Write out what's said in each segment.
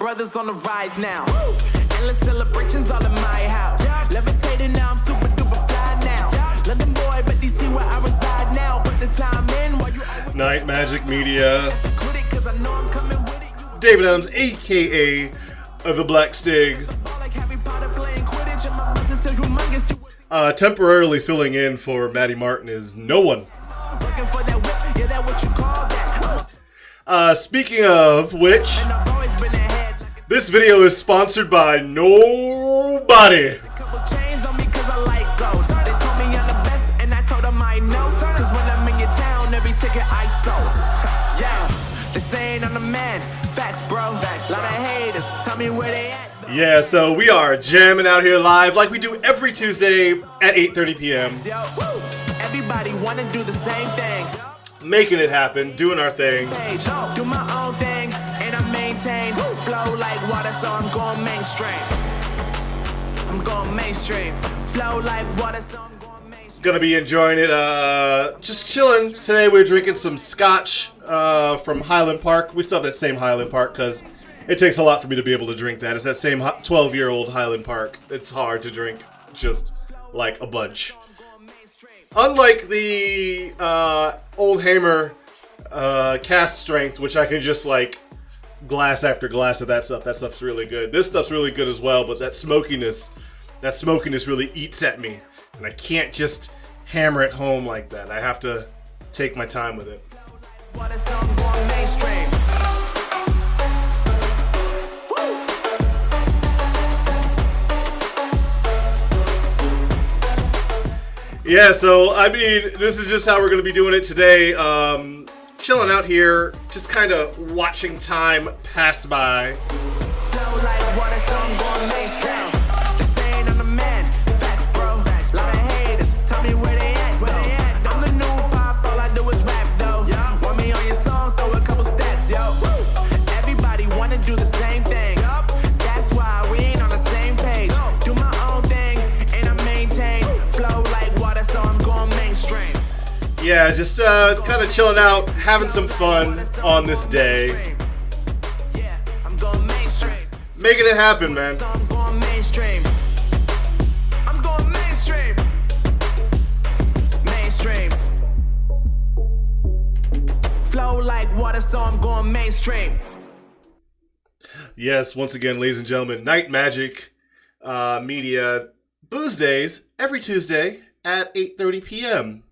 brothers on the rise now. Endless celebrations all in my house. Levitating now, I'm super duper fly now. London boy, but DC where I reside now. Put the time in while you Night Majik Media. David Adams, aka the Black Stig. Temporarily filling in for Maddie Martin is no one. Speaking of which, this video is sponsored by nobody. Yeah, so we are jamming out here live like we do every Tuesday at 8:30 p.m. Everybody wanna do the same thing. Making it happen, doing our thing. Do my own thing, and I maintain. Flow like water, so I'm going mainstream. I'm going mainstream. Flow like water, so I'm going mainstream. Gonna be enjoying it, just chilling. Today we're drinking some scotch from Highland Park. We still have that same Highland Park because it takes a lot for me to be able to drink that. It's that same 12-year-old Highland Park. It's hard to drink just like a bunch. Unlike the Old Hamer cast strength, which I can just like glass after glass of that stuff. That stuff's really good. This stuff's really good as well, but that smokiness really eats at me. And I can't just hammer it home like that. I have to take my time with it. Yeah, so, I mean, this is just how we're going to be doing it today. Chilling out here, just kind of watching time pass by. Everybody want to do the same thing. That's why we ain't on the same page. Do my own thing, and I maintain. Flow like water, so I'm going mainstream. Yeah, just kind of chilling out, having some fun on this day. Yeah, I'm going mainstream. Making it happen, man. So I'm going mainstream. I'm going mainstream. Mainstream. Flow like water, so I'm going mainstream. Yes, once again, ladies and gentlemen, Night Majik Media Boozedays every Tuesday at 8:30 p.m.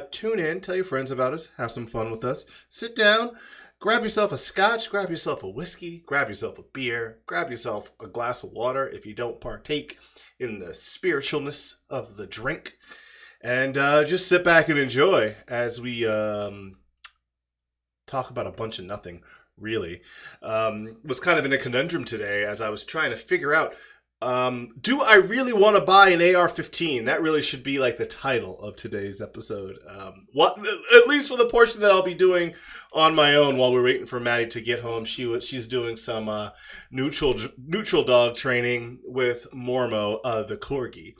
Tune in, tell your friends about us, have some fun with us. Sit down, grab yourself a scotch, grab yourself a whiskey, grab yourself a beer, grab yourself a glass of water if you don't partake in the spiritualness of the drink. And just sit back and enjoy as we talk about a bunch of nothing, really. Was kind of in a conundrum today as I was trying to figure out, do I really want to buy an AR-15? That really should be like the title of today's episode. At least for the portion that I'll be doing on my own while we're waiting for Maddie to get home. She's doing some neutral dog training with Mormo, the corgi.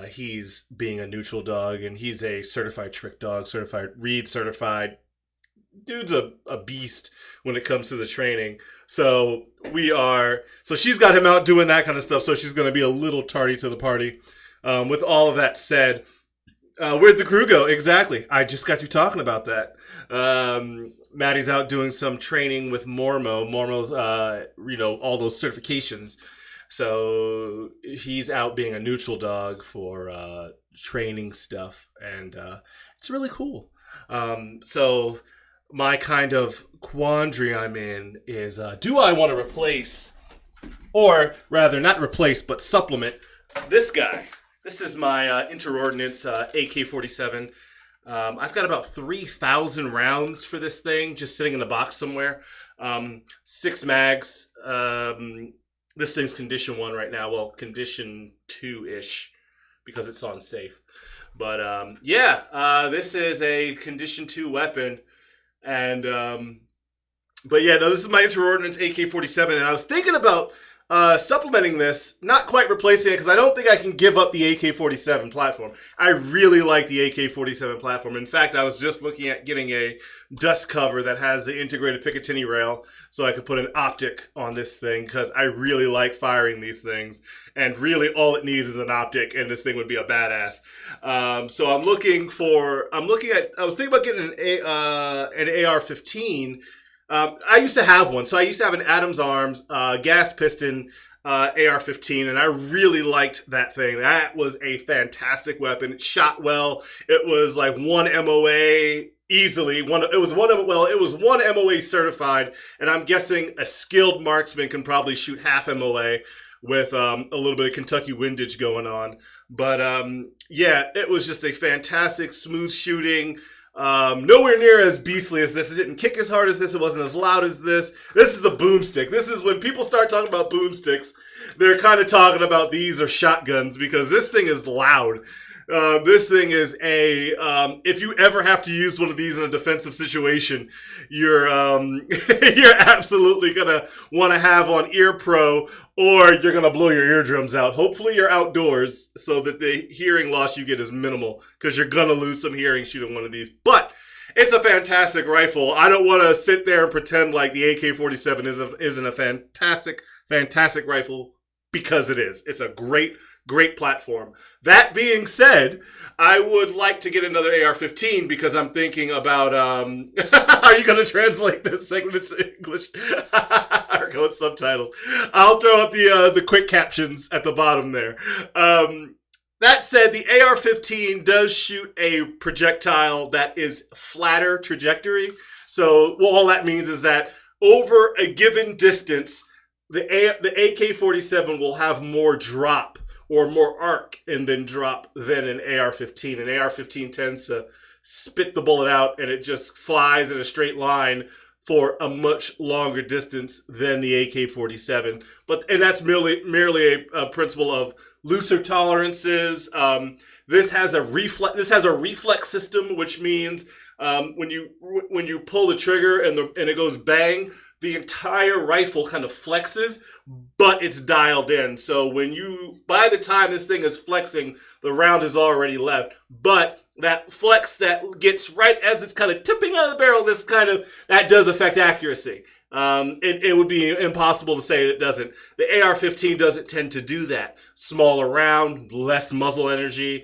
He's being a neutral dog, and he's a certified trick dog, certified read certified. Dude's a beast when it comes to the training. So she's got him out doing that kind of stuff. So she's going to be a little tardy to the party. With all of that said, where'd the crew go? Exactly. I just got you talking about that. Maddie's out doing some training with Mormo. Mormo's, all those certifications. So he's out being a neutral dog for training stuff. And it's really cool. So my kind of quandary I'm in is, do I want to replace, or rather not replace, but supplement this guy? This is my Interordnance AK-47. I've got about 3,000 rounds for this thing, just sitting in a box somewhere. 6 mags. This thing's condition 1 right now. Well, condition 2-ish, because it's on safe. But this is a condition 2 weapon. And, but yeah, no, this is my Interordnance AK-47, and I was thinking about supplementing this, not quite replacing it, because I don't think I can give up the AK-47 platform. I really like the AK-47 platform. In fact, I was just looking at getting a dust cover that has the integrated Picatinny rail, so I could put an optic on this thing, because I really like firing these things. And really, all it needs is an optic, and this thing would be a badass. So I was thinking about getting an AR-15. I used to have one. So I used to have an Adams Arms gas piston AR-15, and I really liked that thing. That was a fantastic weapon. It shot well. It was like one MOA easily. It was one MOA certified, and I'm guessing a skilled marksman can probably shoot half MOA with a little bit of Kentucky windage going on. But yeah, it was just a fantastic, smooth shooting. Nowhere near as beastly as this. It didn't kick as hard as this. It wasn't as loud as this. This is a boomstick. This is when people start talking about boomsticks, they're kind of talking about these or shotguns, because this thing is loud. This thing is if you ever have to use one of these in a defensive situation, you're absolutely gonna want to have on Ear Pro, or you're gonna blow your eardrums out. Hopefully you're outdoors so that the hearing loss you get is minimal, because you're gonna lose some hearing shooting one of these. But it's a fantastic rifle. I don't want to sit there and pretend like the AK-47 isn't a fantastic rifle, because it is. It's a great platform. That being said, I would like to get another AR-15, because I'm thinking about, are you going to translate this segment to English? Or go with subtitles? I'll throw up the quick captions at the bottom there. That said, the AR-15 does shoot a projectile that is flatter trajectory. So all that means is that over a given distance, the AK-47 will have more drop or more arc and then drop than an AR-15. An AR-15 tends to spit the bullet out, and it just flies in a straight line for a much longer distance than the AK-47. And that's merely a principle of looser tolerances. This has a reflex system, which means when you pull the trigger and it goes bang, the entire rifle kind of flexes, but it's dialed in. So by the time this thing is flexing, the round is already left. But that flex that gets right as it's kind of tipping out of the barrel, that does affect accuracy. It would be impossible to say it doesn't. The AR-15 doesn't tend to do that. Smaller round, less muzzle energy,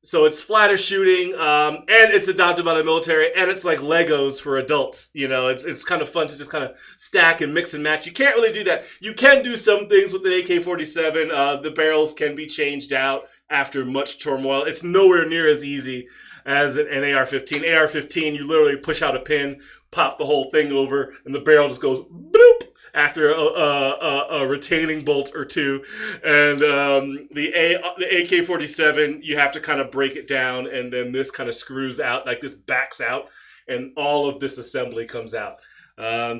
so it's flatter shooting, and it's adopted by the military, and it's like Legos for adults. You know, it's kind of fun to just kind of stack and mix and match. You can't really do that. You can do some things with an AK-47. The barrels can be changed out after much turmoil. It's nowhere near as easy as an AR-15. AR-15, you literally push out a pin, pop the whole thing over, and the barrel just goes bloop after a retaining bolt or two. And the AK-47, you have to kind of break it down, and then this kind of screws out, like this backs out, and all of this assembly comes out.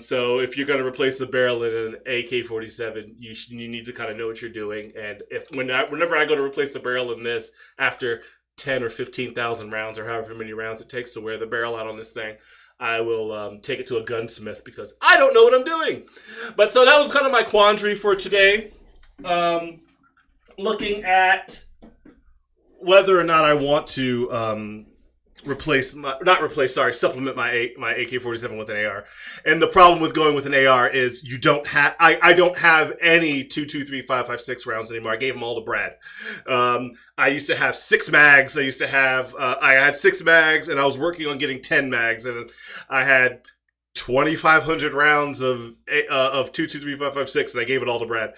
So if you're going to replace the barrel in an AK-47, you need to kind of know what you're doing. And whenever I go to replace the barrel in this, after 10 or 15,000 rounds, or however many rounds it takes to wear the barrel out on this thing, I will take it to a gunsmith, because I don't know what I'm doing. But so that was kind of my quandary for today. Looking at whether or not I want to supplement my AK-47 with an AR. And the problem with going with an AR is I don't have any 2.23 5.56 rounds anymore. I gave them all to Brad. I used to have 6 mags. I had 6 mags, and I was working on getting 10 mags, and I had 2,500 rounds of 2.23 5.56, and I gave it all to Brad.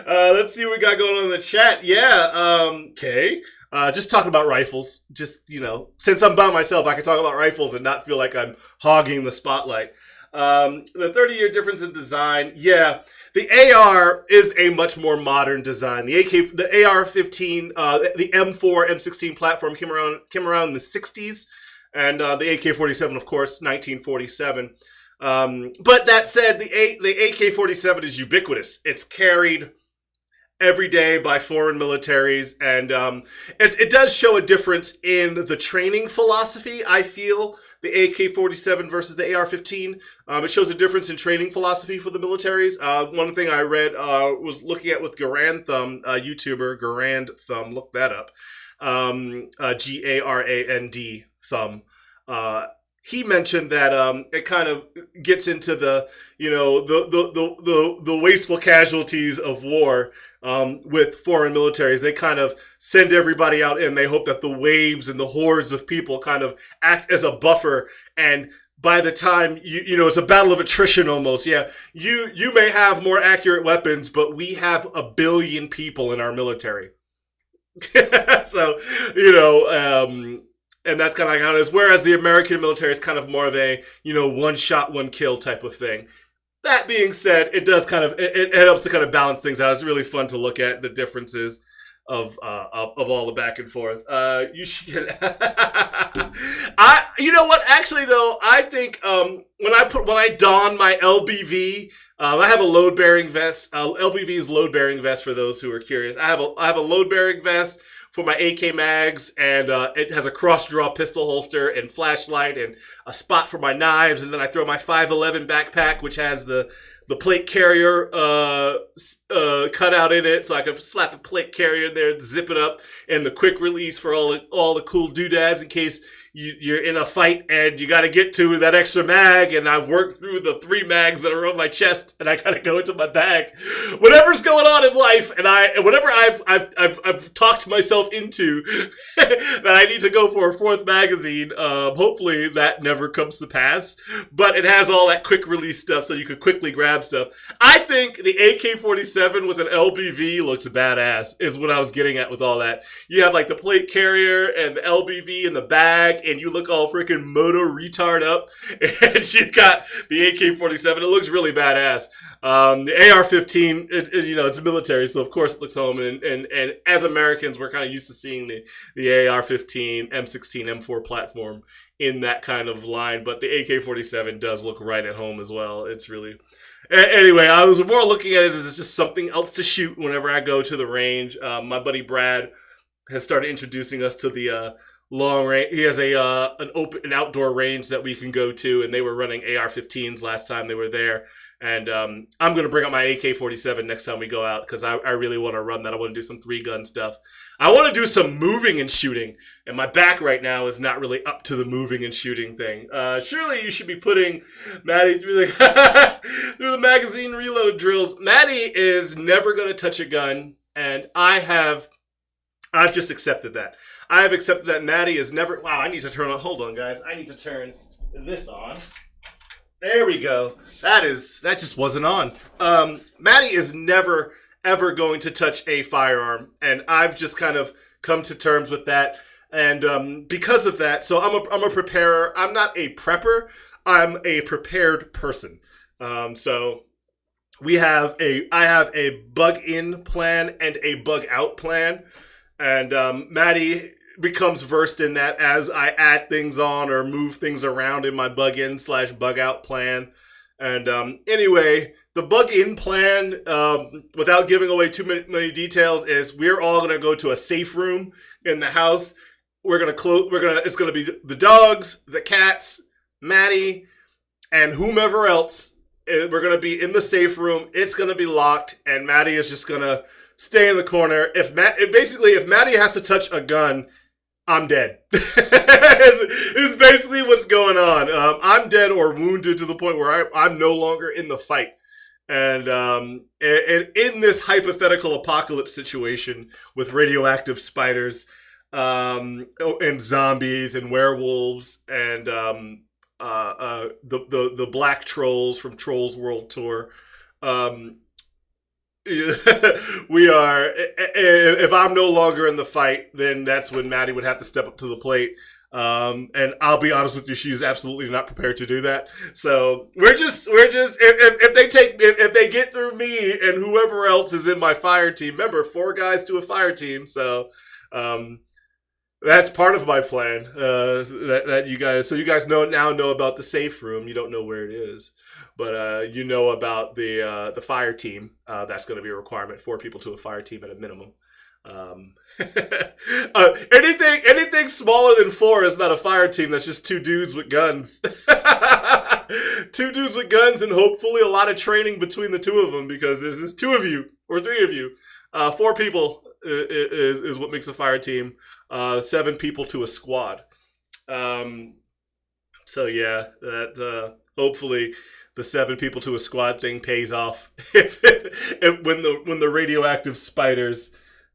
Let's see what we got going on in the chat. Yeah, okay. Just talking about rifles. Just, since I'm by myself, I can talk about rifles and not feel like I'm hogging the spotlight. The 30-year difference in design. Yeah, the AR is a much more modern design. The AR-15, the M4, M16 platform came around in the 60s. And the AK-47, of course, 1947. But that said, the AK-47 is ubiquitous. It's carried every day by foreign militaries, and it does show a difference in the training philosophy, I feel, the AK-47 versus the AR-15. It shows a difference in training philosophy for the militaries. One thing I read was looking at with Garand Thumb, YouTuber Garand Thumb, look that up, Garand Thumb. He mentioned that it kind of gets into the the wasteful casualties of war with foreign militaries. They kind of send everybody out and they hope that the waves and the hordes of people kind of act as a buffer. And by the time it's a battle of attrition almost. Yeah, you may have more accurate weapons, but we have 1 billion people in our military. So and that's kind of like how it is. Whereas the American military is kind of more of a, one shot, one kill type of thing. That being said, it does kind of, it helps to kind of balance things out. It's really fun to look at the differences of all the back and forth. You should, you know what? Actually, though, I think when I don my LBV, I have a load bearing vest. LBV is load bearing vest for those who are curious. I have a load bearing vest for my AK mags, and it has a cross-draw pistol holster and flashlight and a spot for my knives, and then I throw my 511 backpack, which has the plate carrier cut out in it, so I can slap a plate carrier in there, zip it up, and the quick release for all the cool doodads in case you're in a fight and you got to get to that extra mag, and I've worked through the 3 mags that are on my chest, and I got to go into my bag. Whatever's going on in life, and whatever I've talked myself into that I need to go for a 4th magazine. Hopefully that never comes to pass, but it has all that quick release stuff, so you could quickly grab stuff. I think the AK-47 with an LBV looks badass. Is what I was getting at with all that. You have like the plate carrier and the LBV in the bag, and you look all freaking moto retard up, and you got the AK-47. It looks really badass. The AR-15, it's military, so of course it looks home. And as Americans, we're kind of used to seeing the AR-15, M16, M4 platform in that kind of line. But the AK-47 does look right at home as well. It's really... Anyway, I was more looking at it as just something else to shoot whenever I go to the range. My buddy Brad has started introducing us to the long range. He has an outdoor range that we can go to, and they were running AR-15s last time they were there. And I'm going to bring up my AK-47 next time we go out, because I really want to run that. I want to do some 3-gun stuff. I want to do some moving and shooting, and my back right now is not really up to the moving and shooting thing. Surely you should be putting Maddie through the magazine reload drills. Maddie is never going to touch a gun, and I've just accepted that. I have accepted that Maddie is never... Wow, I need to turn on... Hold on, guys. I need to turn this on. There we go. That just wasn't on. Maddie is never, ever going to touch a firearm, and I've just kind of come to terms with that. And because of that, so I'm a preparer. I'm not a prepper. I'm a prepared person. So I have a bug in plan and a bug out plan. And Maddie becomes versed in that as I add things on or move things around in my bug in / bug out plan. And anyway, the bug in plan, without giving away too many details, is we're all going to go to a safe room in the house. It's going to be the dogs, the cats, Maddie, and whomever else. We're going to be in the safe room. It's going to be locked, and Maddie is just going to stay in the corner. If Maddie has to touch a gun, I'm dead. Is basically what's going on. I'm dead or wounded to the point where I'm no longer in the fight. And in this hypothetical apocalypse situation with radioactive spiders and zombies and werewolves and the black trolls from Trolls World Tour, we are, if I'm no longer in the fight, then that's when Maddie would have to step up to the plate. And I'll be honest with you, she's absolutely not prepared to do that. So we're just, if they get through me and whoever else is in my fire team, remember 4 guys to a fire team. So, that's part of my plan, that you guys know about the safe room. You don't know where it is, but you know about the fire team. That's going to be a requirement, 4 people to a fire team at a minimum. Anything smaller than 4 is not a fire team. That's just 2 dudes with guns. 2 dudes with guns, and hopefully a lot of training between the 2 of them, because there's just 2 of you or 3 of you. 4 people is what makes a fire team. 7 people to a squad. So yeah, that hopefully the 7 people to a squad thing pays off if when the radioactive spiders.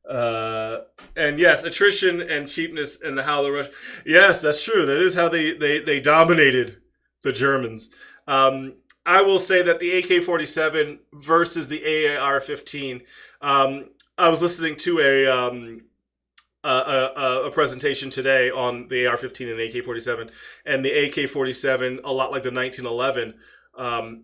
And yes, attrition and cheapness and how the Rush. Yes, that's true. That is how they dominated the Germans. I will say that the AK-47 versus the AR-15. I was listening to a presentation today on the AR-15 and the AK-47, and the AK-47, a lot like the 1911,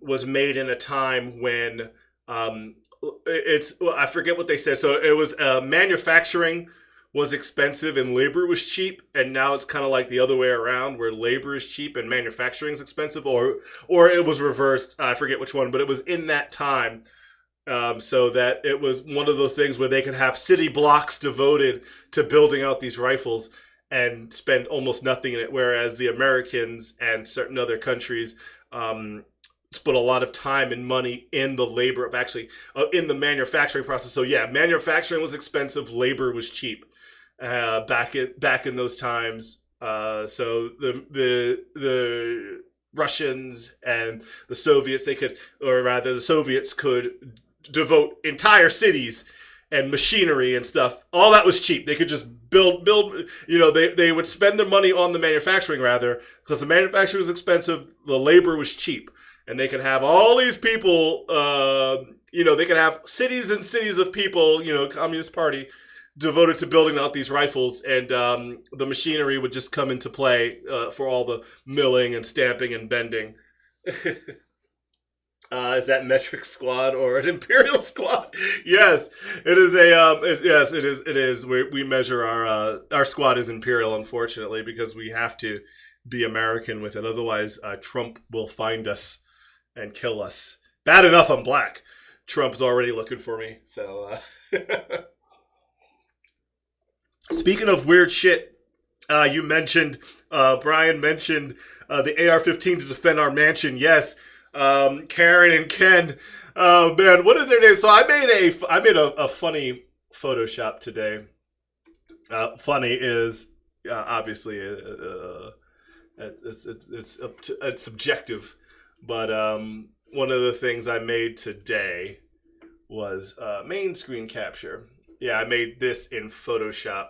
was made in a time when I forget what they said. So it was manufacturing was expensive and labor was cheap, and now it's kind of like the other way around, where labor is cheap and manufacturing is expensive, or it was reversed. I forget which one, but it was in that time. So that it was one of those things where they could have city blocks devoted to building out these rifles and spend almost nothing in it, whereas the Americans and certain other countries put a lot of time and money in the labor of actually in the manufacturing process. So yeah, manufacturing was expensive, labor was cheap back in those times. So the Russians and the Soviets, the Soviets could devote entire cities and machinery and stuff. All that was cheap. They could just build, they would spend their money on the manufacturing rather, because the manufacturing was expensive, the labor was cheap. And they could have all these people, they could have cities and cities of people, Communist Party, devoted to building out these rifles, and the machinery would just come into play for all the milling and stamping and bending. Is that metric squad or an imperial squad? Yes, it is yes, it is. It is. We measure our squad is imperial, unfortunately, because we have to be American with it. Otherwise, Trump will find us and kill us. Bad enough I'm black. Trump's already looking for me. So, speaking of weird shit, you mentioned, Brian mentioned the AR-15 to defend our mansion. Yes, Karen and Ken. Oh man, what is their name? So I made a funny Photoshop today. Funny is obviously it's subjective. But one of the things I made today was main screen capture. Yeah, I made this in Photoshop.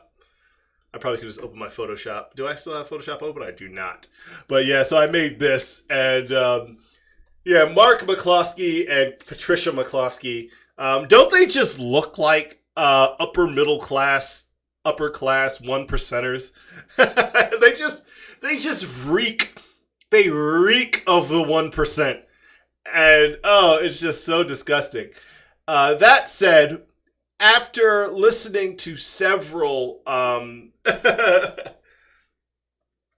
I probably could just open my Photoshop. Do I still have Photoshop open? I do not. But yeah, so I made this. And Mark McCloskey and Patricia McCloskey, don't they just look like upper class 1%ers? They just reek. They reek of the 1%. And, it's just so disgusting. That said, after listening to several,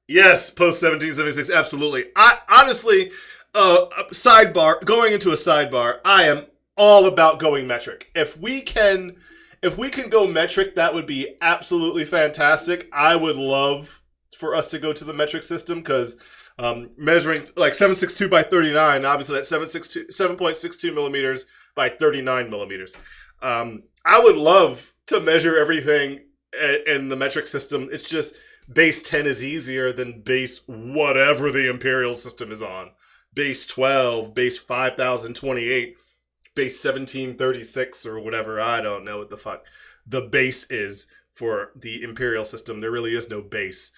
yes, post-1776, absolutely. Honestly, going into a sidebar, I am all about going metric. If we can go metric, that would be absolutely fantastic. I would love for us to go to the metric system, because measuring like 7.62 by 39, obviously that's 7.62 millimeters by 39 millimeters. I would love to measure everything in the metric system. It's just base 10 is easier than base whatever the imperial system is on. Base 12, base 5028, base 1736 or whatever. I don't know what the fuck the base is for the imperial system. There really is no base.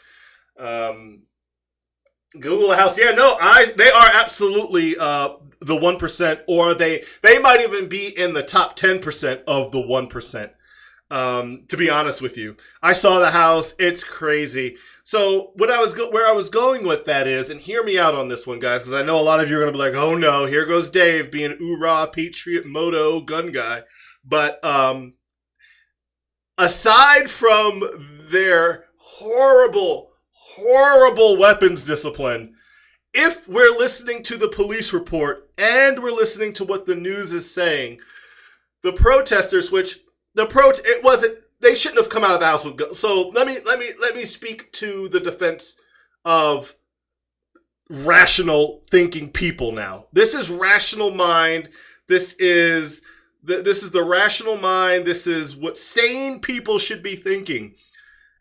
Google a house. Yeah, no, they are absolutely the 1%, or they might even be in the top 10% of the 1%. To be honest with you, I saw the house. It's crazy. So where I was going with that is, and hear me out on this one, guys, because I know a lot of you are going to be like, oh no, here goes Dave being an oorah, patriot, moto, gun guy. But aside from their horrible weapons discipline, if we're listening to the police report and we're listening to what the news is saying, the protesters, they shouldn't have come out of the house with guns. So let me speak to the defense of rational thinking people now. This is rational mind. This is the rational mind. This is what sane people should be thinking.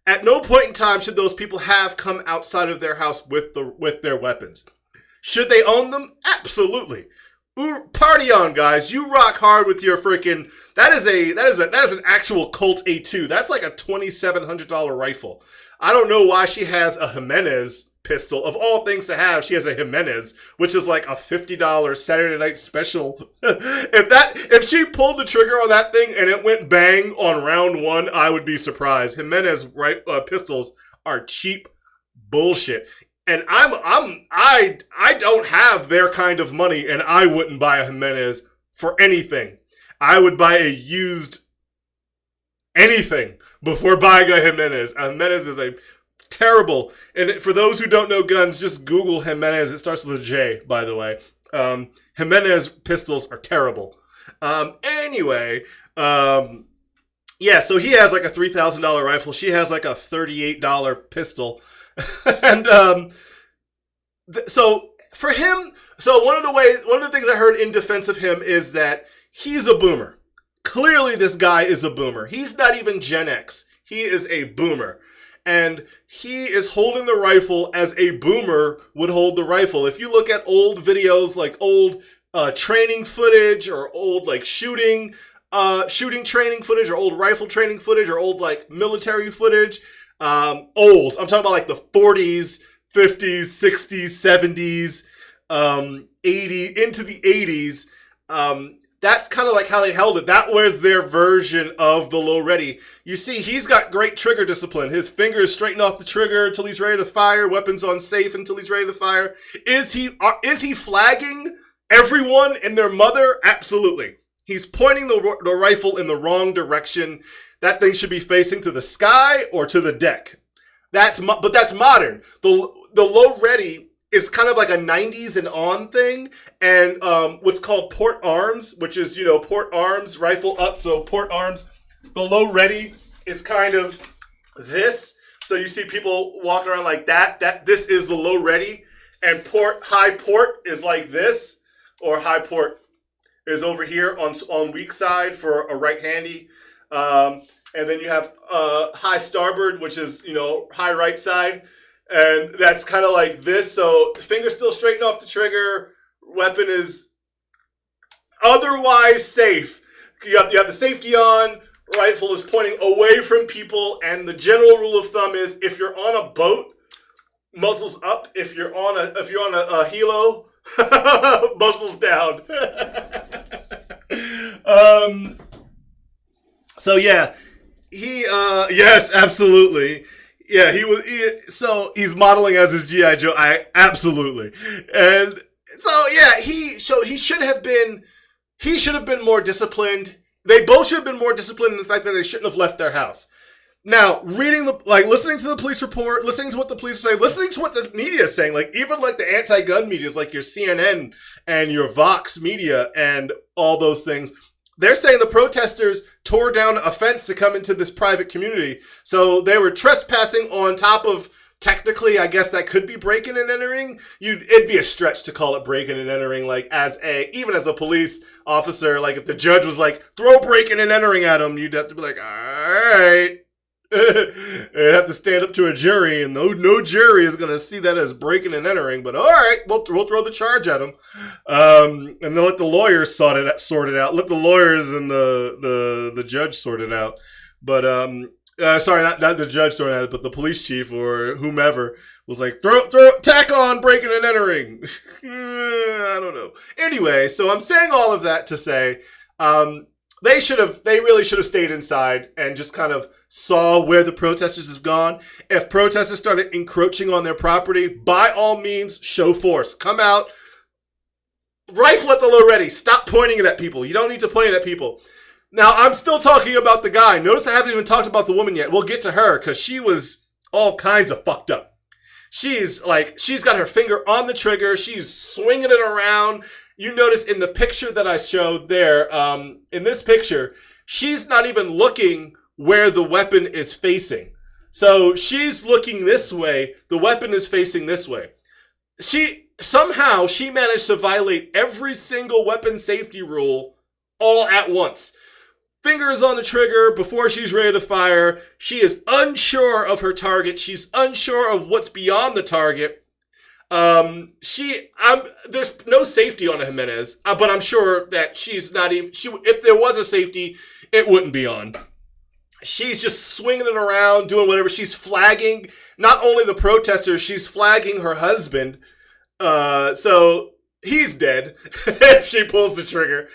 At no point in time should those people have come outside of their house with their weapons. Should they own them? Absolutely. Party on, guys. You rock hard with your freaking that is an actual Colt A2. That's like a $2,700 rifle. I don't know why she has a Jimenez pistol. Of all things to have, she has a Jimenez, which is like a $50 Saturday night special. If she pulled the trigger on that thing and it went bang on round one, I would be surprised. Jimenez pistols are cheap bullshit. And I don't have their kind of money, and I wouldn't buy a Jimenez for anything. I would buy a used anything before buying a Jimenez. A Jimenez is a terrible, and for those who don't know guns, just Google Jimenez. It starts with a J, by the way. Jimenez pistols are terrible. Anyway, yeah, so he has like a $3,000 rifle. She has like a $38 pistol. And so for him, so one of the things I heard in defense of him is that he's a boomer. Clearly this guy is a boomer. He's not even Gen X. He is a boomer. And he is holding the rifle as a boomer would hold the rifle. If you look at old videos, like old training footage, or old like shooting training footage, or old rifle training footage, or old like military footage, old. I'm talking about like the 40s, 50s, 60s, 70s, 80s, into the 80s. That's kind of like how they held it. That was their version of the low ready. You see, he's got great trigger discipline. His fingers straighten off the trigger until he's ready to fire. Weapons on safe until he's ready to fire. Is he flagging everyone and their mother? Absolutely. He's pointing the rifle in the wrong direction. That thing should be facing to the sky or to the deck. But that's modern. The low ready is kind of like a 90s and on thing, and what's called port arms, which is, port arms, rifle up, so port arms. The low ready is kind of this. So you see people walking around like that. This is the low ready, and high port is like this, or high port is over here on weak side for a right handy. And then you have high starboard, which is, high right side. And that's kind of like this. So fingers still straighten off the trigger. Weapon is otherwise safe. You have the safety on. Rifle is pointing away from people. And the general rule of thumb is if you're on a boat, muzzles up. If you're on a helo, muzzles down. So yeah. Yes, absolutely. Yeah, he's modeling as his G.I. Joe. Absolutely. And so, yeah, he should have been more disciplined. They both should have been more disciplined in the fact that they shouldn't have left their house. Now, listening to the police report, listening to what the police say, listening to what the media is saying, like even like the anti-gun media is like your CNN and your Vox media and all those things. They're saying the protesters tore down a fence to come into this private community. So they were trespassing on top of, technically, I guess that could be breaking and entering. It'd be a stretch to call it breaking and entering, like even as a police officer, like if the judge was like, throw breaking and entering at him, you'd have to be like, all right. You'd have to stand up to a jury, and no jury is going to see that as breaking and entering. But all right, we'll throw the charge at them, and then let the lawyers sort it out. Let the lawyers and the judge sort it out. But sorry, not the judge sorting it out, but the police chief or whomever was like, throw tack on breaking and entering. I don't know. Anyway, so I'm saying all of that to say, they really should have stayed inside and just kind of saw where the protesters have gone. If protesters started encroaching on their property, by all means, show force. Come out, rifle at the low ready. Stop pointing it at people. You don't need to point it at people. Now, I'm still talking about the guy. Notice I haven't even talked about the woman yet. We'll get to her because she was all kinds of fucked up. She's got her finger on the trigger. She's swinging it around. You notice in the picture that I showed there, in this picture, she's not even looking where the weapon is facing. So she's looking this way, the weapon is facing this way. Somehow she managed to violate every single weapon safety rule all at once. Fingers on the trigger before she's ready to fire. She is unsure of her target. She's unsure of what's beyond the target. There's no safety on Jimenez, but I'm sure that she's not even. If there was a safety, it wouldn't be on. She's just swinging it around, doing whatever. She's flagging not only the protesters, she's flagging her husband. So he's dead if she pulls the trigger.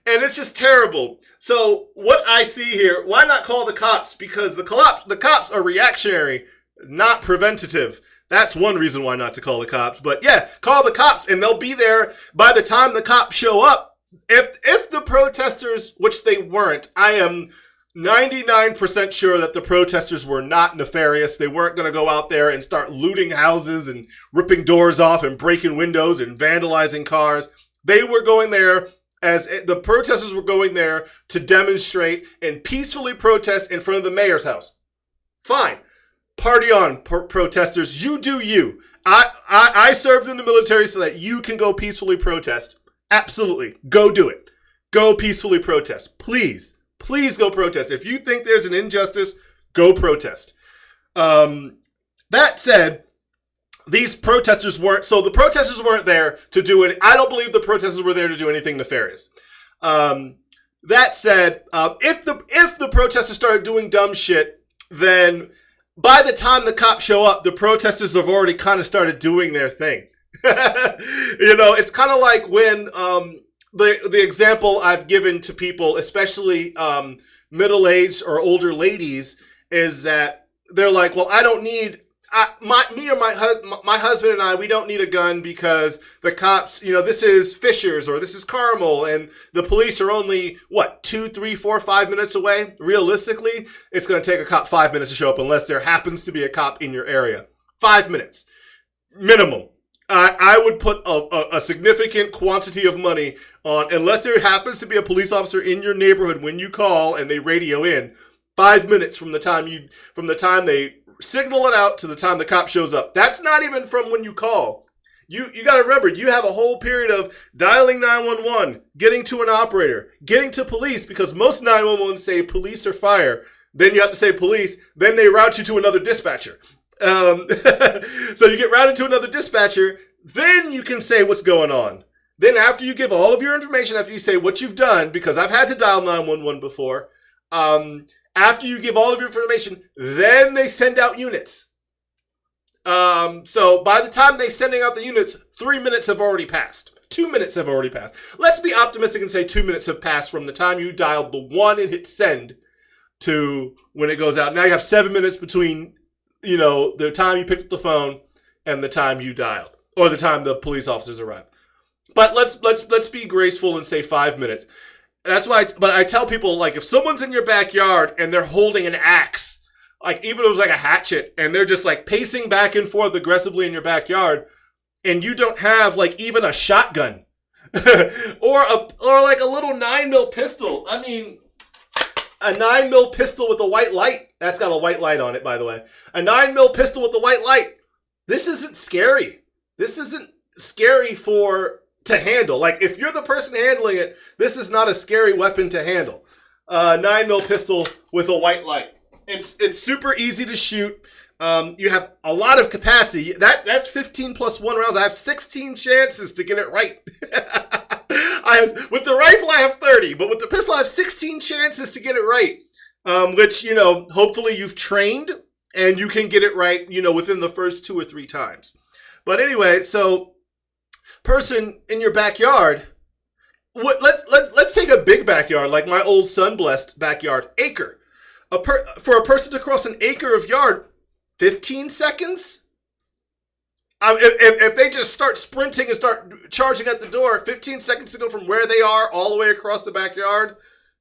And it's just terrible. So what I see here, why not call the cops? Because the cops are reactionary, not preventative. That's one reason why not to call the cops. But yeah, call the cops and they'll be there by the time the cops show up. If the protesters, which they weren't, I am 99% sure that the protesters were not nefarious. They weren't going to go out there and start looting houses and ripping doors off and breaking windows and vandalizing cars. They were going there the protesters were going there to demonstrate and peacefully protest in front of the mayor's house. Fine. Party on, protesters. You do you. I served in the military so that you can go peacefully protest. Absolutely. Go do it. Go peacefully protest. Please. Please go protest. If you think there's an injustice, go protest. That said, the protesters weren't there to do it. I don't believe the protesters were there to do anything nefarious. That said, if the protesters started doing dumb shit, then by the time the cops show up, the protesters have already kind of started doing their thing. It's kind of like when the example I've given to people, especially middle-aged or older ladies, is that they're like, well, I don't need my husband and I, we don't need a gun because the cops, this is Fishers or this is Carmel and the police are only, 2, 3, 4, 5 minutes away? Realistically, it's going to take a cop 5 minutes to show up unless there happens to be a cop in your area. 5 minutes. Minimum. I would put a significant quantity of money on, unless there happens to be a police officer in your neighborhood when you call and they radio in, 5 minutes from the time they signal it out to the time the cop shows up. That's not even from when you call. You got to remember, you have a whole period of dialing 911, getting to an operator, getting to police, because most 911 say police or fire. Then you have to say police. Then they route you to another dispatcher. So you get routed to another dispatcher. Then you can say what's going on. Then after you give all of your information, after you say what you've done, because I've had to dial 911 before, after you give all of your information, then they send out units. So by the time they're sending out the units, 3 minutes have already passed. 2 minutes have already passed. Let's be optimistic and say 2 minutes have passed from the time you dialed the one and hit send to when it goes out. Now you have 7 minutes between, the time you picked up the phone and the time you dialed, or the time the police officers arrive. But let's be graceful and say 5 minutes. That's why, but I tell people, like, if someone's in your backyard and they're holding an axe, like even if it was like a hatchet, and they're just like pacing back and forth aggressively in your backyard, and you don't have like even a shotgun or like a little 9mm pistol. I mean, a 9mm pistol with a white light. That's got a white light on it, by the way. A 9mm pistol with a white light. This isn't scary. This isn't scary to handle. Like, if you're the person handling it, this is not a scary weapon to handle. 9mm pistol with a white light. It's super easy to shoot. You have a lot of capacity. That's 15 plus 1 rounds. I have 16 chances to get it right. With the rifle, I have 30, but with the pistol, I have 16 chances to get it right. Which, hopefully you've trained and you can get it right, within the first 2 or 3 times. But anyway, so person in your backyard, let's take a big backyard, like my old sun-blessed backyard, acre. For a person to cross an acre of yard, 15 seconds? If they just start sprinting and start charging at the door, 15 seconds to go from where they are all the way across the backyard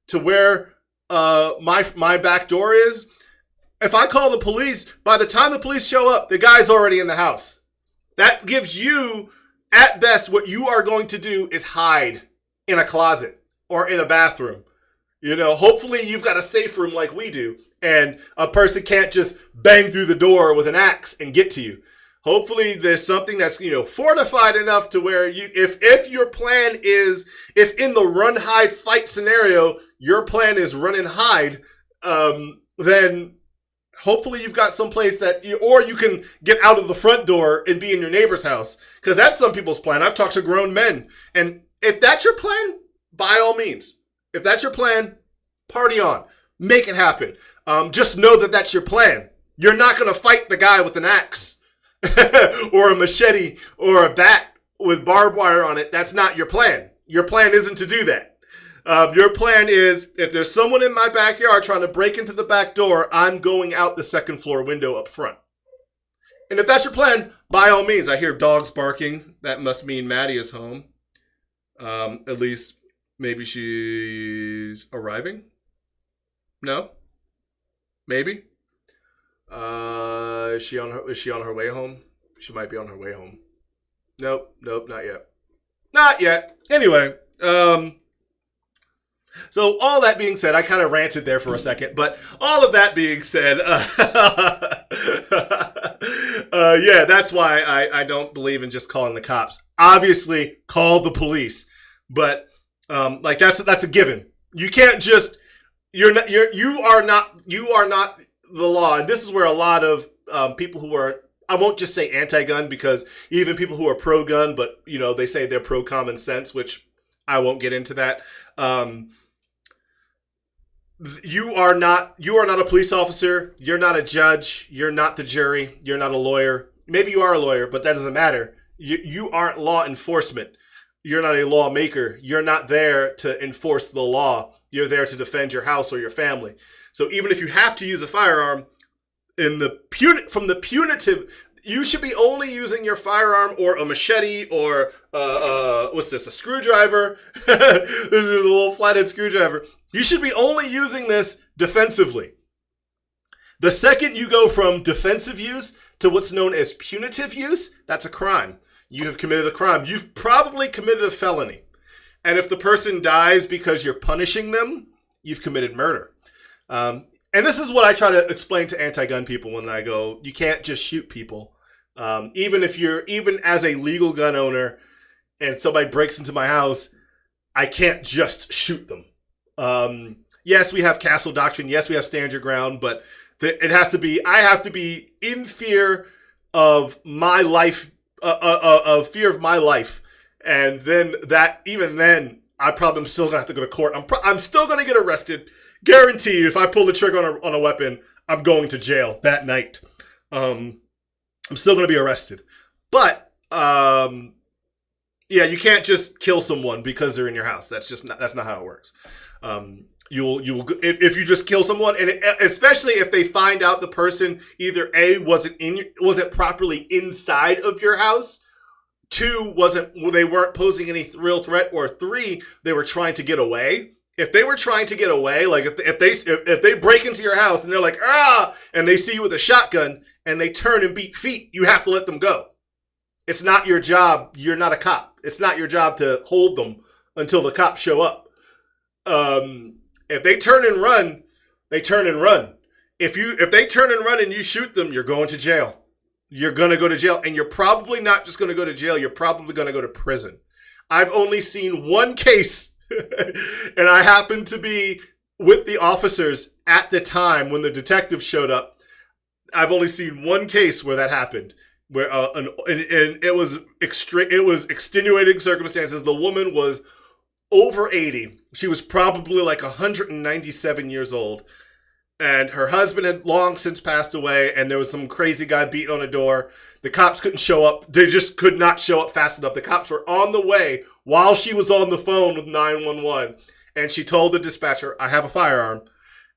to where my back door is. If I call the police, by the time the police show up, the guy's already in the house. That gives you, at best, what you are going to do is hide in a closet or in a bathroom. Hopefully you've got a safe room like we do. and a person can't just bang through the door with an axe and get to you. Hopefully there's something that's, fortified enough to where if your plan is, if in the run, hide, fight scenario, your plan is run and hide, then hopefully you've got some place that you can get out of the front door and be in your neighbor's house. Because that's some people's plan. I've talked to grown men. And if that's your plan, by all means. If that's your plan, party on. Make it happen. Just know that that's your plan. You're not going to fight the guy with an axe or a machete or a bat with barbed wire on it. That's not your plan. Your plan isn't to do that. Your plan is, if there's someone in my backyard trying to break into the back door, I'm going out the second floor window up front. And if that's your plan, by all means. I hear dogs barking. That must mean Maddie is home. At least maybe she's arriving. No? Maybe? Is she on her way home? She might be on her way home. Nope, not yet. Not yet. Anyway, so all that being said, I kind of ranted there for a second, but all of that being said, yeah, that's why I don't believe in just calling the cops. Obviously, call the police, but that's a given. You can't just you are not the law, and this is where a lot of people who are, I won't just say anti-gun, because even people who are pro-gun, but they say they're pro-common sense, which I won't get into that. You are not a police officer. You're not a judge. You're not the jury. You're not a lawyer. Maybe you are a lawyer, but that doesn't matter. You aren't law enforcement. You're not a lawmaker. You're not there to enforce the law. You're there to defend your house or your family. So even if you have to use a firearm, from the punitive, you should be only using your firearm or a machete or a screwdriver. This is a little flathead screwdriver. You should be only using this defensively. The second you go from defensive use to what's known as punitive use, that's a crime. You have committed a crime. You've probably committed a felony. And if the person dies because you're punishing them, you've committed murder. And this is what I try to explain to anti-gun people when I go, you can't just shoot people. Even as a legal gun owner and somebody breaks into my house, I can't just shoot them. Yes, we have castle doctrine. Yes, we have stand your ground, but I have to be in fear of my life, of fear of my life. And then I probably am still gonna have to go to court. I'm still gonna get arrested. Guaranteed, if I pull the trigger on a weapon, I'm going to jail that night. I'm still going to be arrested. But, yeah, you can't just kill someone because they're in your house. That's not how it works. If you just kill someone, and especially if they find out the person either A, wasn't properly inside of your house, 2, they weren't posing any real threat, or 3, they were trying to get away. If they were trying to get away, like if they break into your house and they're like, and they see you with a shotgun and they turn and beat feet, you have to let them go. It's not your job. You're not a cop. It's not your job to hold them until the cops show up. If they turn and run, they turn and run. If they turn and run and you shoot them, you're going to jail. You're going to go to jail, and you're probably not just going to go to jail. You're probably going to go to prison. I've only seen one case. And I happened to be with the officers at the time when the detective showed up. I've only seen one case where that happened, where and it was extenuating circumstances. The woman was over 80. She was probably like 197 years old, and her husband had long since passed away. And there was some crazy guy beating on a door. The cops couldn't show up. They just could not show up fast enough. The cops were on the way while she was on the phone with 911. And she told the dispatcher, I have a firearm.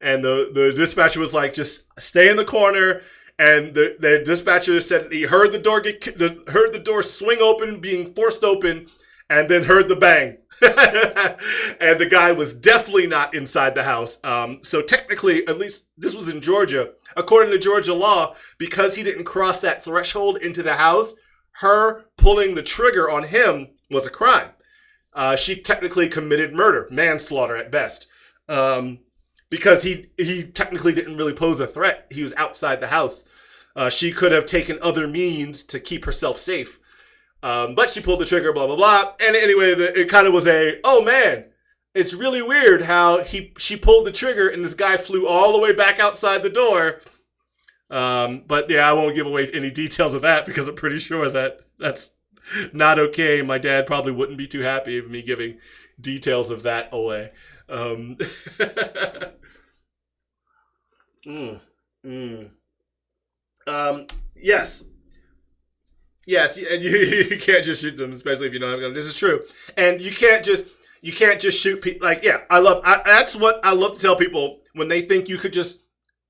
And the dispatcher was like, just stay in the corner. And the dispatcher said he heard the door swing open, being forced open, and then heard the bang. And the guy was definitely not inside the house. So technically, at least this was in Georgia, according to Georgia law, because he didn't cross that threshold into the house, her pulling the trigger on him was a crime. She technically committed murder, manslaughter at best. because he technically didn't really pose a threat. He was outside the house. She could have taken other means to keep herself safe. But she pulled the trigger, blah, blah, blah. And anyway, it kind of was oh man, it's really weird how she pulled the trigger and this guy flew all the way back outside the door. But yeah, I won't give away any details of that because I'm pretty sure that's not okay. My dad probably wouldn't be too happy of me giving details of that away. Yes. Yes, and you can't just shoot them, especially if you don't have a gun. This is true. And you can't just shoot people. Like, yeah, that's what I love to tell people when they think you could just,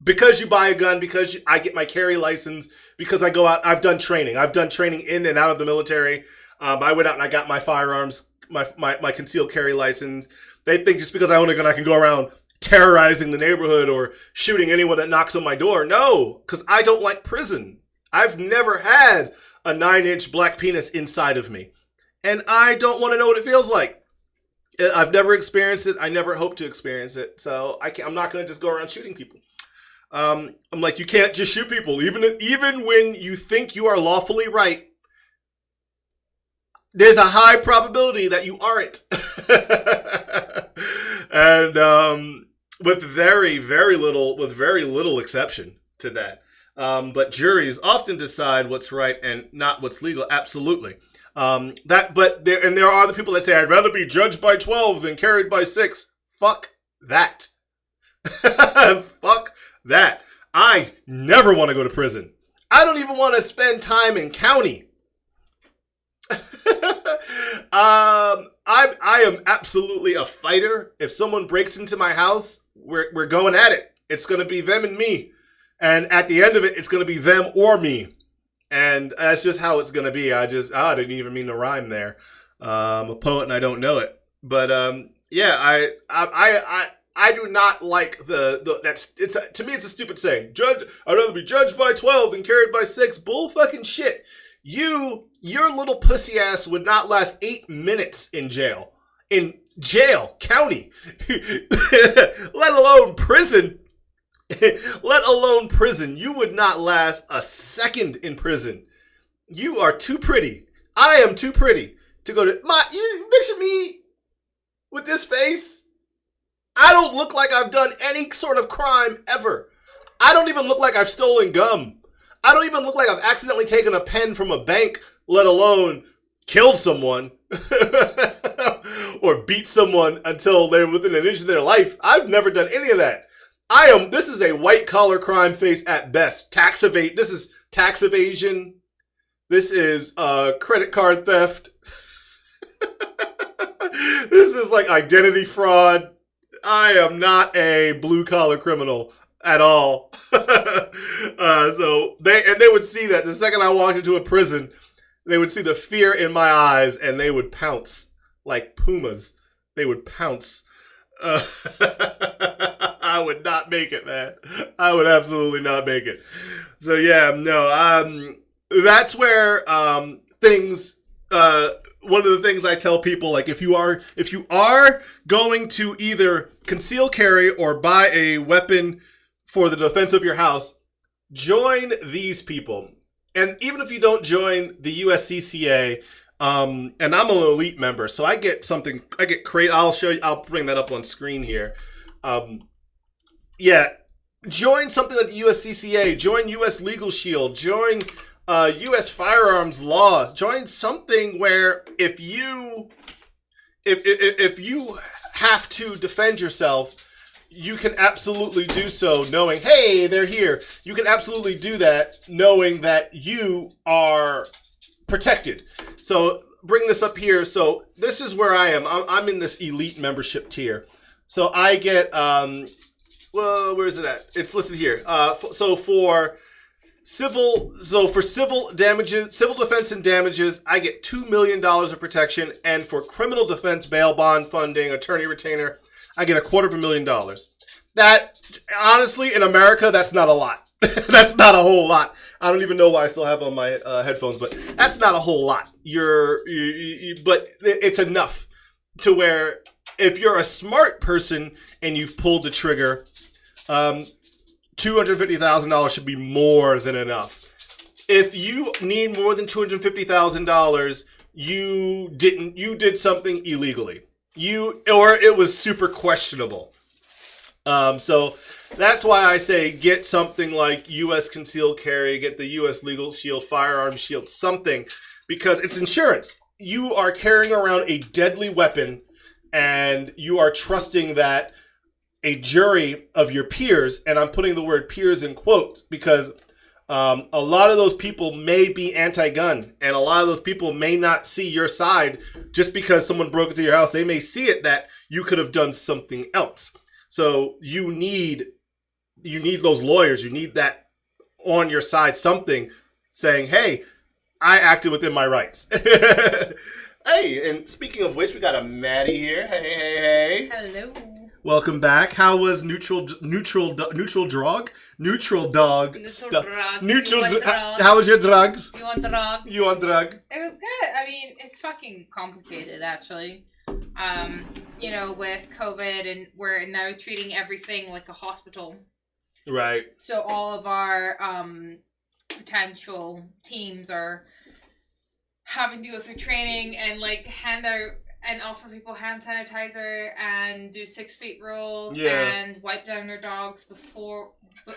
because you buy a gun, because I get my carry license, because I go out, I've done training in and out of the military. I went out and I got my firearms, my concealed carry license. They think just because I own a gun, I can go around terrorizing the neighborhood or shooting anyone that knocks on my door. No, because I don't like prison. I've never had a 9-inch black penis inside of me. And I don't want to know what it feels like. I've never experienced it. I never hope to experience it. So I'm not going to just go around shooting people. I'm like, you can't just shoot people. Even when you think you are lawfully right, there's a high probability that you aren't. And with very, very little exception to that. But juries often decide what's right and not what's legal. Absolutely. There are the people that say, I'd rather be judged by 12 than carried by 6. Fuck that. Fuck that. I never want to go to prison. I don't even want to spend time in county. I am absolutely a fighter. If someone breaks into my house, we're going at it. It's going to be them and me. And at the end of it, it's going to be them or me. And that's just how it's going to be. I didn't even mean to rhyme there. I'm a poet and I don't know it. But yeah, I do not like to me it's a stupid saying. I'd rather be judged by 12 than carried by 6. Bull fucking shit. Your little pussy ass would not last 8 minutes in jail. In jail, county. Let alone prison. Let alone prison. You would not last a second in prison. You are too pretty. I am too pretty to go to you picture me with this face. I don't look like I've done any sort of crime ever. I don't even look like I've stolen gum. I don't even look like I've accidentally taken a pen from a bank, let alone killed someone or beat someone until they're within an inch of their life. I've never done any of that. This is a white collar crime face at best. This is tax evasion. This is credit card theft. This is like identity fraud. I am not a blue collar criminal at all. So they would see that the second I walked into a prison, they would see the fear in my eyes and they would pounce like pumas. They would pounce. I would not make it, man. I would absolutely not make it. So yeah, no. That's where things. One of the things I tell people, like if you are going to either conceal carry or buy a weapon for the defense of your house, join these people. And even if you don't join the USCCA, and I'm an elite member, so I get crazy. I'll bring that up on screen here. Yeah, join something at the USCCA, join US Legal Shield, join U.S. firearms laws. Join something where if you have to defend yourself, you can absolutely do so knowing, hey, they're here. You can absolutely do that knowing that you are protected. So bring this up here. So this is where I am. I'm in this elite membership tier. So I get, well, where is it at? It's listed here. So for civil damages, civil defense and damages, I get $2 million of protection. And for criminal defense, bail bond funding, attorney retainer, I get $250,000. That, honestly, in America, that's not a lot. That's not a whole lot. I don't even know why I still have on my headphones, but that's not a whole lot. But it's enough to where if you're a smart person and you've pulled the trigger, $250,000 should be more than enough. If you need more than $250,000, you did something illegally. Or it was super questionable. So that's why I say get something like U.S. concealed carry, get the U.S. legal shield, firearm shield, something, because it's insurance. You are carrying around a deadly weapon, and you are trusting that a jury of your peers, and I'm putting the word peers in quotes because a lot of those people may be anti-gun, and a lot of those people may not see your side just because someone broke into your house. They may see it that you could have done something else. So you need those lawyers. You need that on your side, something saying, hey, I acted within my rights. Hey, and speaking of which, we got a Maddie here. Hey. Hello. Welcome back. How was neutral dog? How was your drugs? You want drug? You on drug? It was good. I mean, it's fucking complicated, actually. With COVID, and we're now treating everything like a hospital. Right. So all of our potential teams are having to go through training and like hand out and offer people hand sanitizer and do 6 feet rules and wipe down their dogs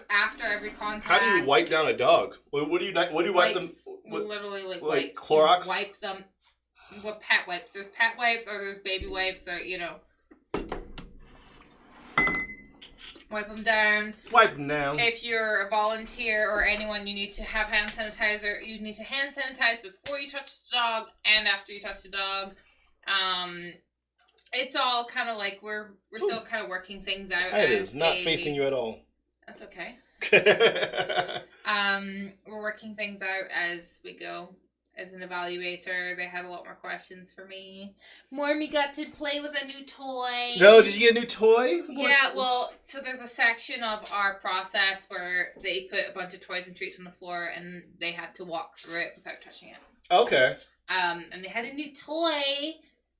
after every contact. How do you wipe down a dog? What do you wipe them? Literally like wipes. Clorox? You wipe them with pet wipes. There's pet wipes or there's baby wipes or wipe them down. Wipe them down. If you're a volunteer or anyone, you need to have hand sanitizer. You need to hand sanitize before you touch the dog and after you touch the dog. It's all kind of like we're still kind of working things out. It is not facing you at all. That's okay. We're working things out as we go. As an evaluator, they had a lot more questions for me. Mormy got to play with a new toy. No, did you get a new toy? Yeah, well, so there's a section of our process where they put a bunch of toys and treats on the floor, and they had to walk through it without touching it. Okay. And they had a new toy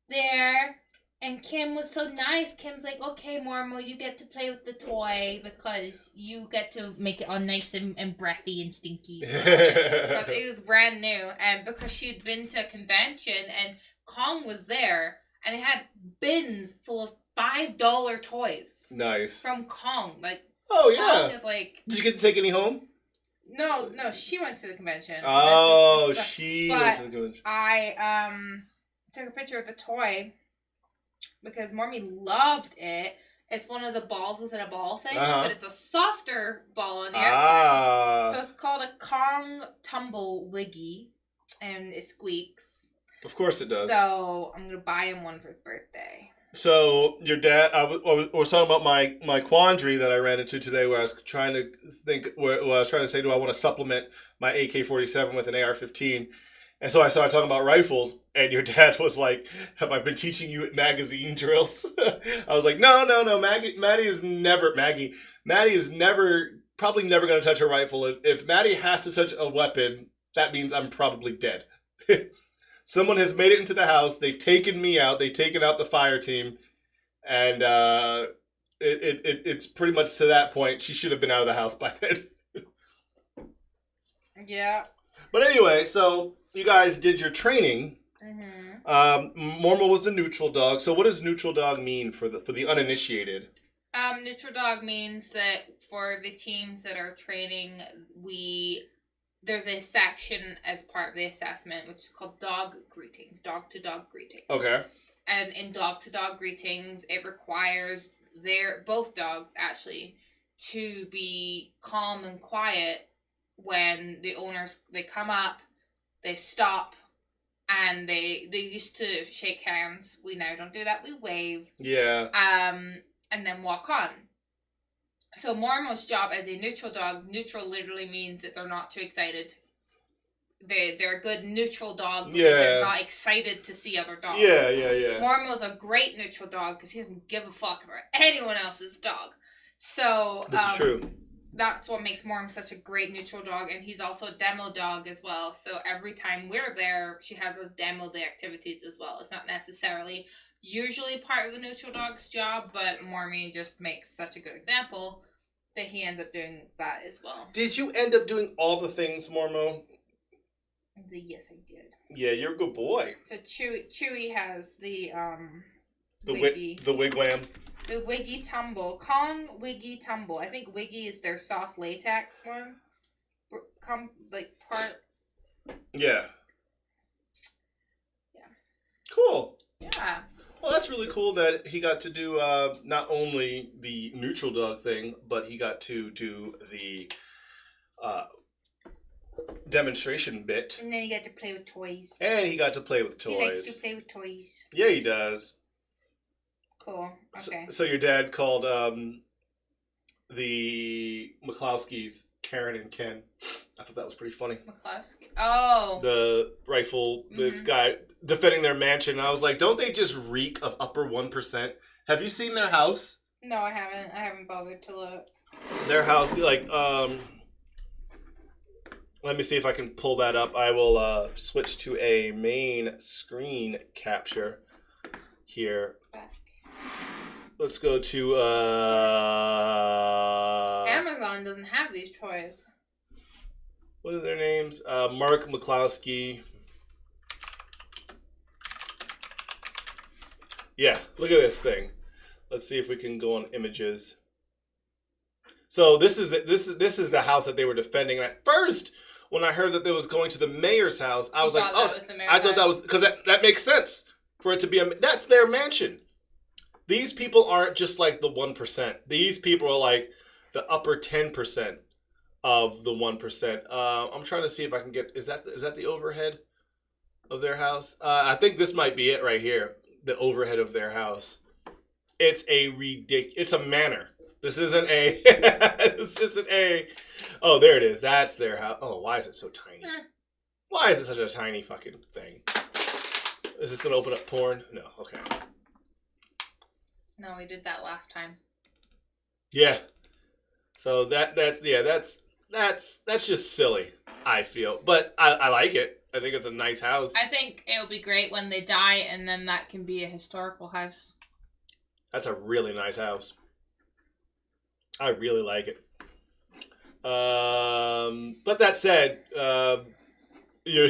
there, and Kim was so nice. Kim's like, okay, Mormo, you get to play with the toy because you get to make it all nice and breathy and stinky. But it was brand new, and because she'd been to a convention and Kong was there, and they had bins full of $5 toys. Nice. From Kong. Like, oh, yeah. Kong is like... Did you get to take any home? No, she went to the convention. Oh, she went to the convention. I took a picture of the toy because Mormy loved it. It's one of the balls within a ball thing, but it's a softer ball on the outside. So it's called a Kong Tumble Wiggy, and it squeaks. Of course it does. So I'm going to buy him one for his birthday. So your dad, I was talking about my quandary that I ran into today, where I was trying to think, where I was trying to say, do I want to supplement my AK-47 with an AR-15? And so I started talking about rifles, and your dad was like, have I been teaching you magazine drills? I was like, no, Maddie is never probably never going to touch a rifle. If Maddie has to touch a weapon, that means I'm probably dead. Someone has made it into the house. They've taken me out. They've taken out the fire team. And it's pretty much to that point. She should have been out of the house by then. Yeah. But anyway, so you guys did your training. Mormo was the neutral dog. So what does neutral dog mean for the uninitiated? Neutral dog means that for the teams that are training, there's a section as part of the assessment which is called dog greetings, dog-to-dog greetings. Okay. And in dog-to-dog greetings, it requires both dogs actually to be calm and quiet when the owners, they come up, they stop, and they used to shake hands. We now don't do that. We wave. Yeah. And then walk on. So Mormo's job as a neutral dog, neutral literally means that they're not too excited. They're a good neutral dog because they're not excited to see other dogs. Yeah. Mormo's a great neutral dog because he doesn't give a fuck about anyone else's dog. So that's true. That's what makes Morm such a great neutral dog, and he's also a demo dog as well. So every time we're there, she has us demo the activities as well. It's not necessarily usually part of the neutral dog's job, but Mormy just makes such a good example that he ends up doing that as well. Did you end up doing all the things, Mormo? Yes, I did. Yeah, you're a good boy. So Chewy has the wiggy. The wigwam. The Wiggy Tumble. Kong Wiggy Tumble. I think Wiggy is their soft latex one. Part. Yeah. Yeah. Cool. Yeah. Well, that's really cool that he got to do not only the neutral dog thing, but he got to do the demonstration bit. And then he got to play with toys. And he got to play with toys. He likes to play with toys. Yeah, he does. Cool. Okay. So your dad called the McClowskis Karen and Ken. I thought that was pretty funny. McCloskey. Oh. The rifle, the guy defending their mansion. I was like, don't they just reek of upper 1%? Have you seen their house? No, I haven't. I haven't bothered to look. Their house, like, let me see if I can pull that up. I will switch to a main screen capture here. Back. Let's go to Amazon doesn't have these toys. What are their names? Mark McCloskey. Yeah, look at this thing. Let's see if we can go on images. So this is the house that they were defending. And at first, when I heard that they was going to the mayor's house, I was like, oh, I thought that was because that makes sense for it to be that's their mansion. These people aren't just like the 1%. These people are like the upper 10% of the 1%. I'm trying to see if I can get, is that the overhead of their house? I think this might be it right here. The overhead of their house. It's it's a manor. This isn't a, oh, there it is. That's their house. Oh, why is it so tiny? Why is it such a tiny fucking thing? Is this going to open up porn? No, okay. No, we did that last time. Yeah. So that's just silly, I feel. But I like it. I think it's a nice house. I think it'll be great when they die, and then that can be a historical house. That's a really nice house. I really like it. But that said, so your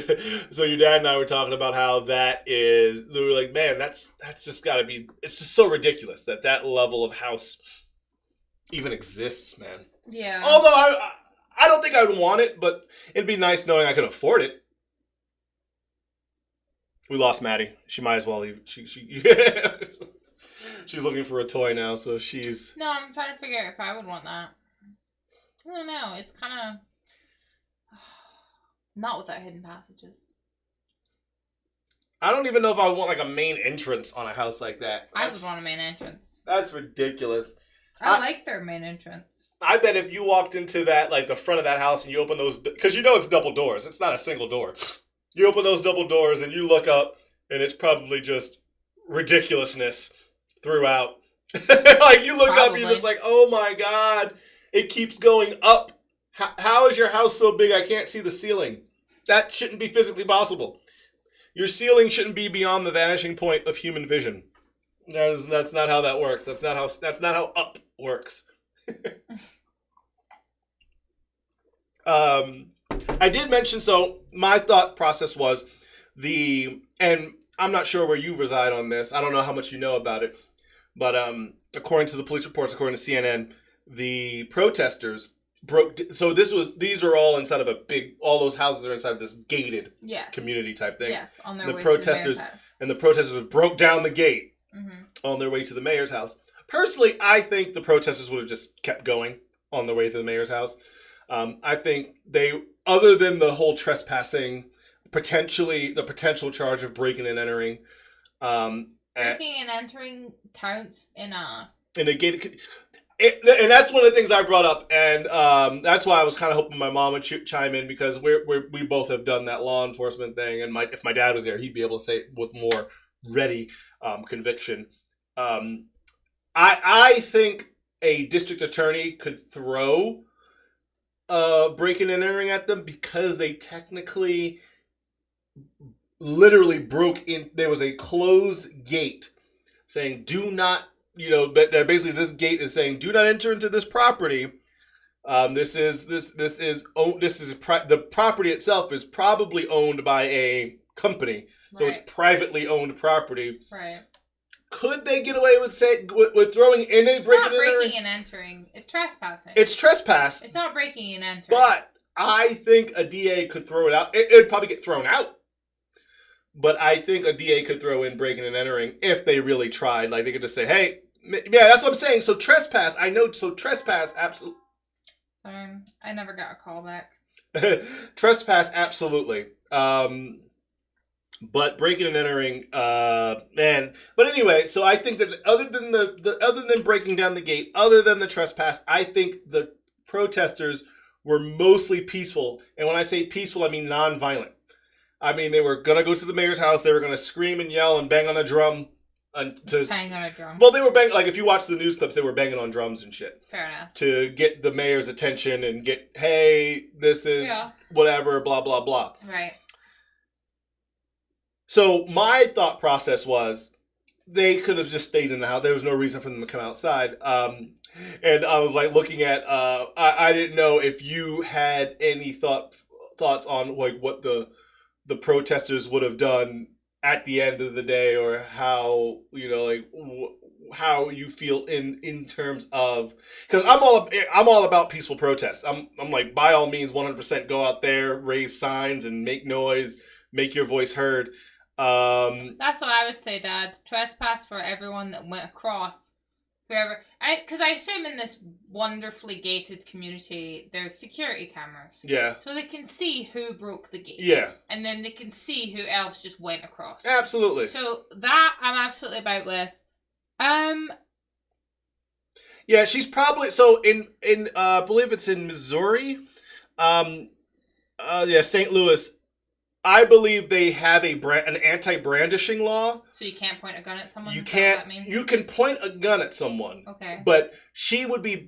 dad and I were talking about how we were like, man, that's just got to be, it's just so ridiculous that level of house even exists, man. Yeah. Although I don't think I would want it, but it'd be nice knowing I could afford it. We lost Maddie. She might as well leave. She's looking for a toy now, so she's... No, I'm trying to figure out if I would want that. I don't know. It's kind of... Not without hidden passages. I don't even know if I would want like a main entrance on a house like that. I would want a main entrance. That's ridiculous. I like their main entrance. I bet if you walked into that, like the front of that house and you open those... Because you know it's double doors. It's not a single door. You open those double doors and you look up and it's probably just ridiculousness throughout. Like you look up and you're just like, oh my God, it keeps going up. How is your house so big I can't see the ceiling? That shouldn't be physically possible. Your ceiling shouldn't be beyond the vanishing point of human vision. That's not how that works. That's not how up works. I did mention, so my thought process was and I'm not sure where you reside on this. I don't know how much you know about it. But according to the police reports, according to CNN, the protesters so these are all inside of all those houses are inside of this gated community type thing. Yes, on their way protesters, to the mayor's house. And the protesters broke down the gate on their way to the mayor's house. Personally, I think the protesters would have just kept going on their way to the mayor's house. I think other than the whole trespassing, the potential charge of breaking and entering. Breaking and entering counts in a gated... And that's one of the things I brought up, and that's why I was kind of hoping my mom would chime in, because we both have done that law enforcement thing, and if my dad was there, he'd be able to say it with more ready conviction. I think a district attorney could throw breaking and entering at them because they literally broke in. There was a closed gate, saying, do not, that basically this gate is saying, do not enter into this property. The property itself is probably owned by a company, so it's privately owned property. Right. Could they get away with throwing in a breaking and entering? It's not breaking and entering. It's trespassing. It's trespass. It's not breaking and entering. But I think a DA could throw it out. It'd probably get thrown out. But I think a DA could throw in breaking and entering if they really tried. Like, they could just say, hey, yeah, that's what I'm saying. So trespass, absolutely. Sorry, I never got a call back. Trespass, absolutely. But breaking and entering, man. But anyway, so I think that other than breaking down the gate, other than the trespass, I think the protesters were mostly peaceful. And when I say peaceful, I mean non-violent. I mean, they were gonna go to the mayor's house. They were gonna scream and yell and bang on a drum. Bang on a drum. Well, they were banging, like, if you watch the news clips, they were banging on drums and shit. Fair enough. To get the mayor's attention and get, hey, this is whatever, blah, blah, blah. Right. So my thought process was they could have just stayed in the house. There was no reason for them to come outside. And I was, like, looking at, I didn't know if you had any thoughts on, like, what the protesters would have done at the end of the day, or how, how you feel in terms of, because I'm all about peaceful protests. I'm like, by all means, 100% go out there, raise signs and make noise, make your voice heard. That's what I would say, Dad. Trespass for everyone that went across. Because I assume in this wonderfully gated community, there's security cameras. Yeah. So they can see who broke the gate. Yeah. And then they can see who else just went across. Absolutely. So that I'm absolutely about with. Yeah, she's probably, so in I believe it's in Missouri. St. Louis. I believe they have an anti-brandishing law. So you can't point a gun at someone? You can't. That means? You can point a gun at someone. Okay. But she would be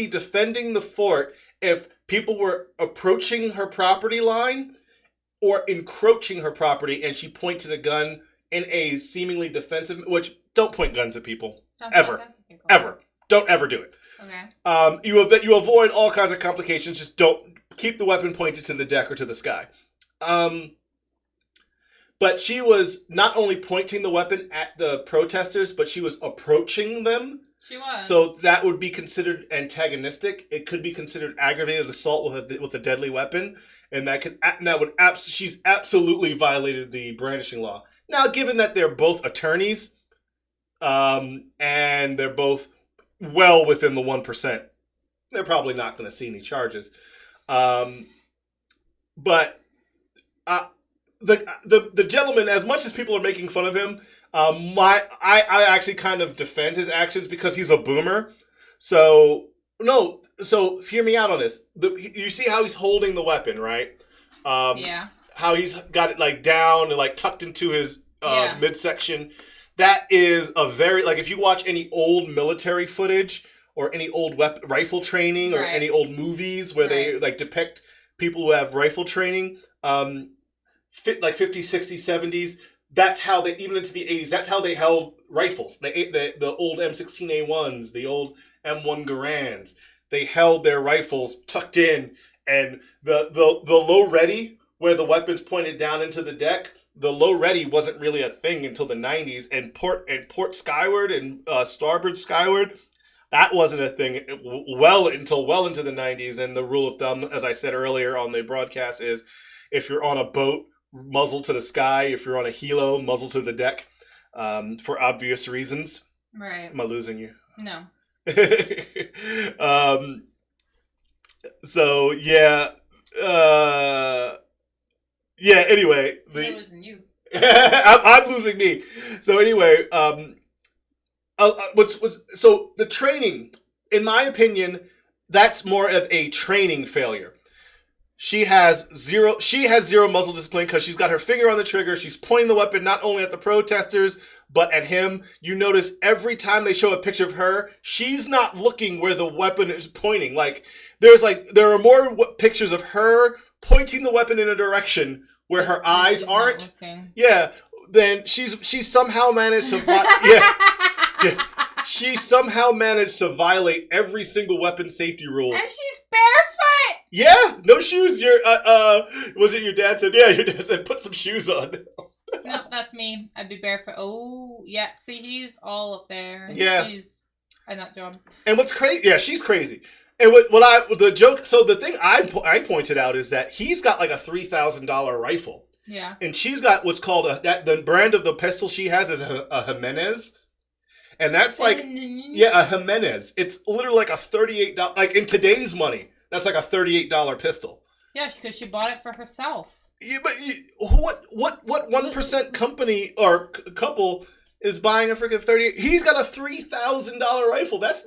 defending the fort if people were approaching her property line or encroaching her property, and she pointed a gun in a seemingly defensive, which, don't point guns at people. Ever. Don't ever do it. Okay. You avoid all kinds of complications. Just don't. Keep the weapon pointed to the deck or to the sky. But she was not only pointing the weapon at the protesters, but she was approaching them. She was. So that would be considered antagonistic. It could be considered aggravated assault with a deadly weapon, and she's absolutely violated the brandishing law. Now, given that they're both attorneys, and they're both well within the 1%, they're probably not going to see any charges. But the gentleman, as much as people are making fun of him, I actually kind of defend his actions because he's a boomer. So hear me out on this. You see how he's holding the weapon, right? Yeah. How he's got it like down and like tucked into his midsection. That is a very, like, if you watch any old military footage or any old rifle training or any old movies where they like depict people who have rifle training, like 50s, 60s, 70s, that's how they, even into the 80s, that's how they held rifles. The old M16A1s, the old M1 Garands, they held their rifles tucked in, and the low ready, where the weapon's pointed down into the deck, the low ready wasn't really a thing until the 90s, and port skyward and starboard skyward, that wasn't a thing until well into the 90s. And the rule of thumb, as I said earlier on the broadcast, is if you're on a boat, muzzle to the sky. If you're on a helo, muzzle to the deck, for obvious reasons. Right. Am I losing you? No. So, yeah. Anyway. You're losing you. I'm losing me. So, anyway, so the training, in my opinion, that's more of a training failure. She has zero muzzle discipline because she's got her finger on the trigger. She's pointing the weapon not only at the protesters, but at him. You notice every time they show a picture of her, she's not looking where the weapon is pointing. There are more pictures of her pointing the weapon in a direction where her eyes aren't. Looking. Yeah. then she somehow managed to yeah. She somehow managed to violate every single weapon safety rule. And she's barefoot! Yeah, no shoes. Was it your dad said? Yeah, your dad said put some shoes on. Nope, that's me. I'd be barefoot. Oh, yeah. See, he's all up there. Yeah. She's a nut job. And what's crazy? Yeah, she's crazy. And the joke? So the thing I pointed out is that he's got like a $3,000 rifle. Yeah. And she's got what's called the brand of the pistol she has is a Jimenez. And that's like, a Jimenez. It's literally like a $38, like in today's money, that's like a $38 pistol. Yeah, because she bought it for herself. Yeah, but what 1% company or couple is buying a freaking 38? He's got a $3,000 rifle. That's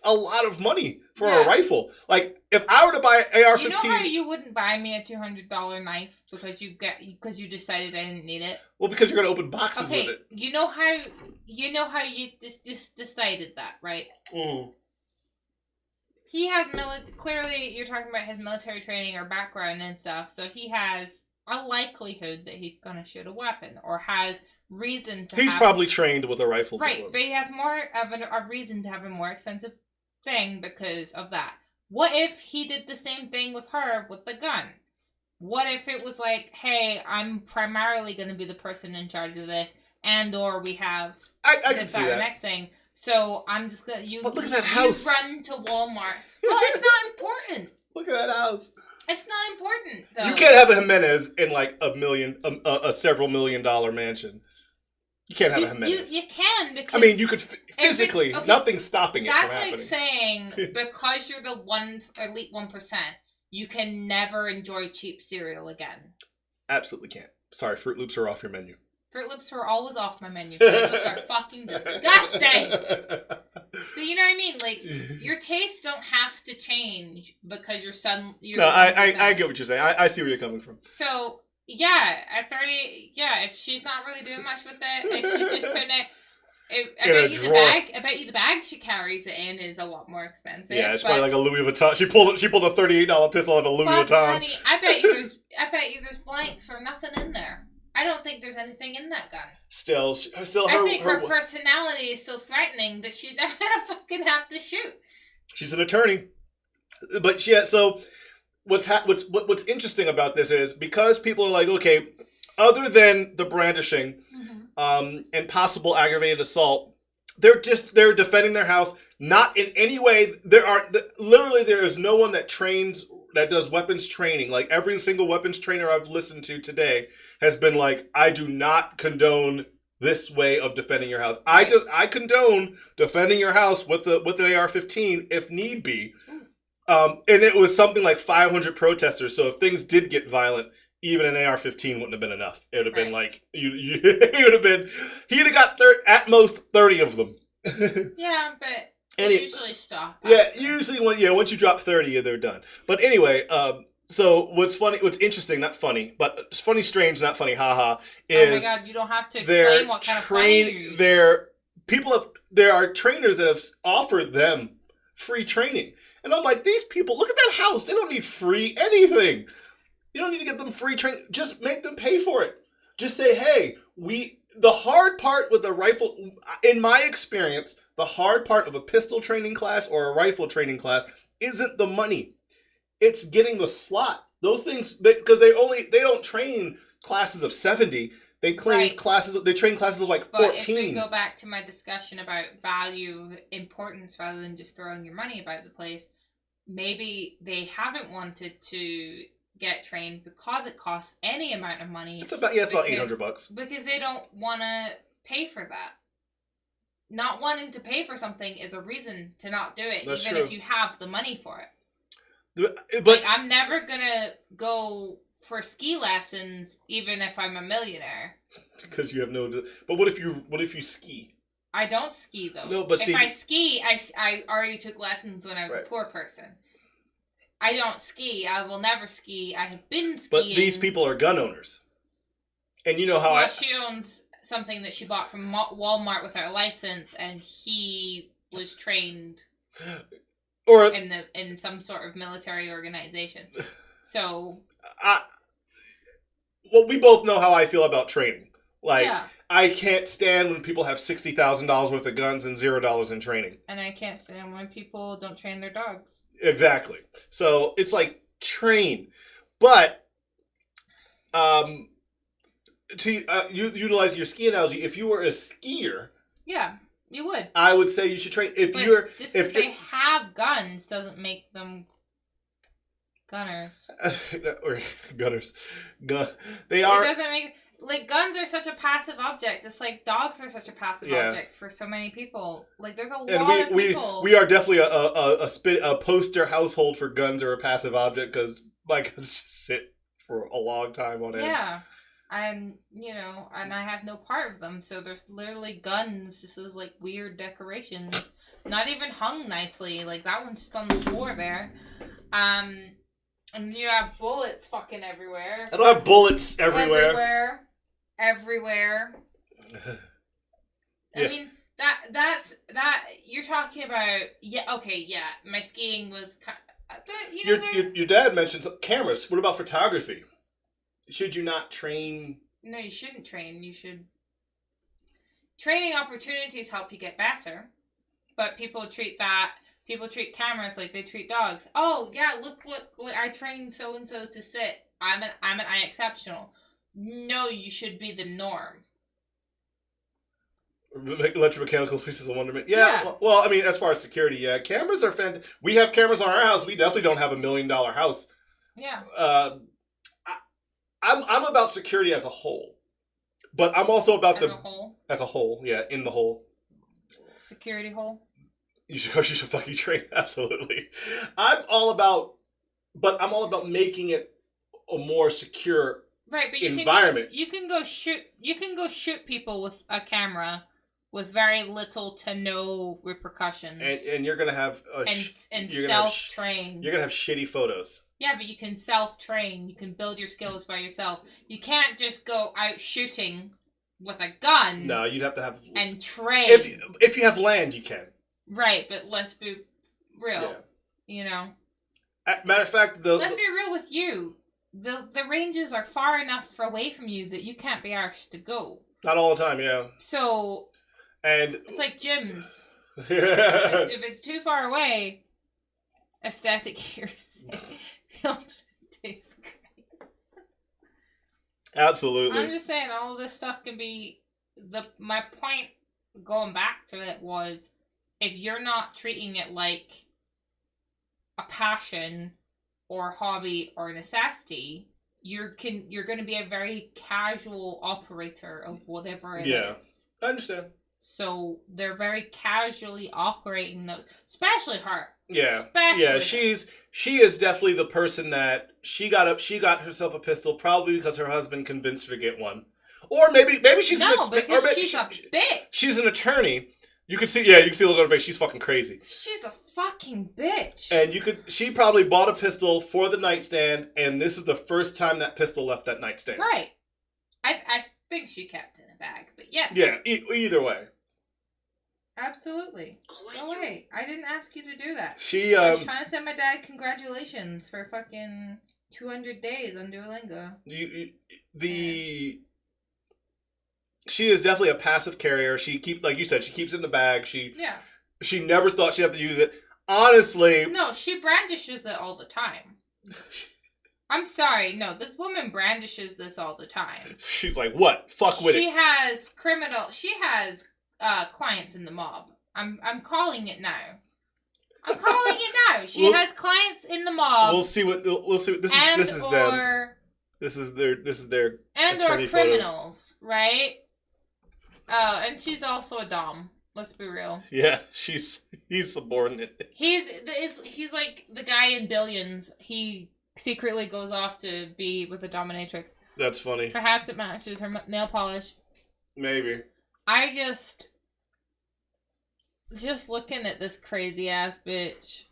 a lot of money for a rifle. Like if I were to buy an AR-15, you know how you wouldn't buy me a $200 knife because you decided I didn't need it. Well, because you're gonna open boxes with it. You know how you just decided that, right? Mm. He has clearly you're talking about his military training or background and stuff, so he has a likelihood that he's gonna shoot a weapon or has reason to. He's probably trained with a rifle, right? before. But he has more of a reason to have a more expensive thing because of that. What if he did the same thing with her with the gun? What if it was like, hey, I'm primarily going to be the person in charge of this, and or we have I can see that next thing. So I'm just gonna But look at that house. Run to Walmart. Well, it's not important. Look at that house. It's not important. Though. You can't have a Jimenez in like a several $1,000,000 mansion. You can't have a Jimenez. You can because I mean, you could physically. Nothing's stopping it from happening. That's like saying because you're the elite 1%, you can never enjoy cheap cereal again. Absolutely can't. Sorry, Fruit Loops are off your menu. Fruit Loops were always off my menu. Fruit Loops are fucking disgusting. So you know what I mean? Like your tastes don't have to change because your son. No, I get what you're saying. I see where you're coming from. So yeah, at 30, if she's not really doing much with it, if she's just putting it. I bet you the bag she carries it in is a lot more expensive. Yeah, it's probably like a Louis Vuitton. She pulled a $38 pistol out of a Louis Vuitton. Honey, I bet you there's blanks or nothing in there. I don't think there's anything in that gun. Still, I think her personality is so threatening that she's never gonna fucking have to shoot. She's an attorney, but yeah. So what's interesting about this is because people are like, okay, other than the brandishing, and possible aggravated assault, they're defending their house. Not in any way. There is no one that does weapons training. Like every single weapons trainer I've listened to today has been like, I do not condone this way of defending your house. Right. I condone defending your house with an AR-15 if need be. And it was something like 500 protesters. So if things did get violent, even an AR-15 wouldn't have been enough. It would have been like he'd have got at most 30 of them. Yeah, but they usually stop. Yeah, usually once you drop 30, they're done. But anyway, so what's interesting, not funny, but it's funny, strange, not funny, haha, is oh my god, you don't have to explain what kind of funny you're using. There are trainers that have offered them free training. And I'm like, these people, look at that house. They don't need free anything. You don't need to get them free training. Just make them pay for it. Just say, hey, the hard part with a rifle, in my experience, the hard part of a pistol training class or a rifle training class isn't the money. It's getting the slot. Those things, because they don't train classes of 70. They train classes of like 14. But if we go back to my discussion about value, importance, rather than just throwing your money about the place, maybe they haven't wanted to get trained because it costs any amount of money. It's about $800. Because they don't want to pay for that. Not wanting to pay for something is a reason to not do it, That's even true. if you have the money for it. But like, I'm never gonna go for ski lessons, even if I'm a millionaire. Because you have no. But what if you ski? I don't ski though. No, but if I ski, I already took lessons when I was a poor person. I don't ski. I will never ski. I have been skiing. But these people are gun owners, and you know how she owns something that she bought from Walmart without a license, and he was trained in some sort of military organization. So, well, we both know how I feel about training. Like, Yeah. I can't stand when people have $60,000 worth of guns and $0 in training. And I can't stand when people don't train their dogs. Exactly. So it's like train, but to utilize your ski analogy, if you were a skier, Yeah, you would. I would say you should train. If But you're just because they have guns doesn't make them gunners. or gunners, they It are. doesn't make like guns are such a passive object. Just like dogs are such a passive object for so many people. Like there's a lot of people. We are definitely a poster household for guns are a passive object because my guns just sit for a long time on end. Yeah. And, and I have no part of them. So there's literally guns just as, like, weird decorations. Not even hung nicely. Like, that one's just on the floor there. And you have bullets fucking everywhere. I don't have bullets everywhere. Everywhere. Yeah. I mean, that's you're talking about, my skiing was kind of, Your dad mentioned cameras. What about photography? Should you not train? No, you shouldn't train. You should. Training opportunities help you get better, but people treat cameras like they treat dogs. Oh yeah, look what I trained so and so to sit. I'm an exceptional. No, you should be the norm. Electromechanical pieces of wonderment. Yeah. Well, I mean, as far as security, yeah, cameras are fantastic. We have cameras on our house. We definitely don't have $1 million house. Yeah. I'm about security as a whole, but I'm also about as a whole. Yeah, in the whole. Security hole. You should fucking train. Absolutely. I'm all about making it a more secure but environment. You can go shoot people with a camera with very little to no repercussions. And you're gonna have self-train. You're gonna have shitty photos. Yeah, but you can self-train. You can build your skills by yourself. You can't just go out shooting with a gun. No, you'd have to have and train. If you have land, you can. Right, but let's be real. Yeah. Matter of fact, let's be real with you. The ranges are far enough away from you that you can't be arsed to go. Not all the time, yeah. So, and it's like gyms. If it's too far away, aesthetic here tastes great. Absolutely. I'm just saying all this stuff can be my point going back to it was if you're not treating it like a passion or hobby or necessity, you're going to be a very casual operator of whatever it is. Yeah, I understand. So they're very casually operating those, especially her. Yeah, she is definitely the person that she got herself a pistol probably because her husband convinced her to get one, or maybe she's because she's a bitch. She's an attorney. You can see the look on her face. She's fucking crazy. She's a fucking bitch. And she probably bought a pistol for the nightstand, and this is the first time that pistol left that nightstand. Right. I think she kept it in a bag, but yes. Yeah, either way. Absolutely. No way. I didn't ask you to do that. I was trying to send my dad congratulations for fucking 200 days on Duolingo. She is definitely a passive carrier. Like you said, she keeps it in the bag. She never thought she'd have to use it. Honestly. No, she brandishes it all the time. I'm sorry. No, this woman brandishes this all the time. She's like, what? Fuck with it. She has clients in the mob. I'm calling it now. She has clients in the mob. We'll see. This is them. This is their and or criminals, photos. Right? And she's also a dom. Let's be real. Yeah, he's subordinate. He's like the guy in Billions. He secretly goes off to be with a dominatrix. That's funny. Perhaps it matches her nail polish. Maybe. I just looking at this crazy ass bitch.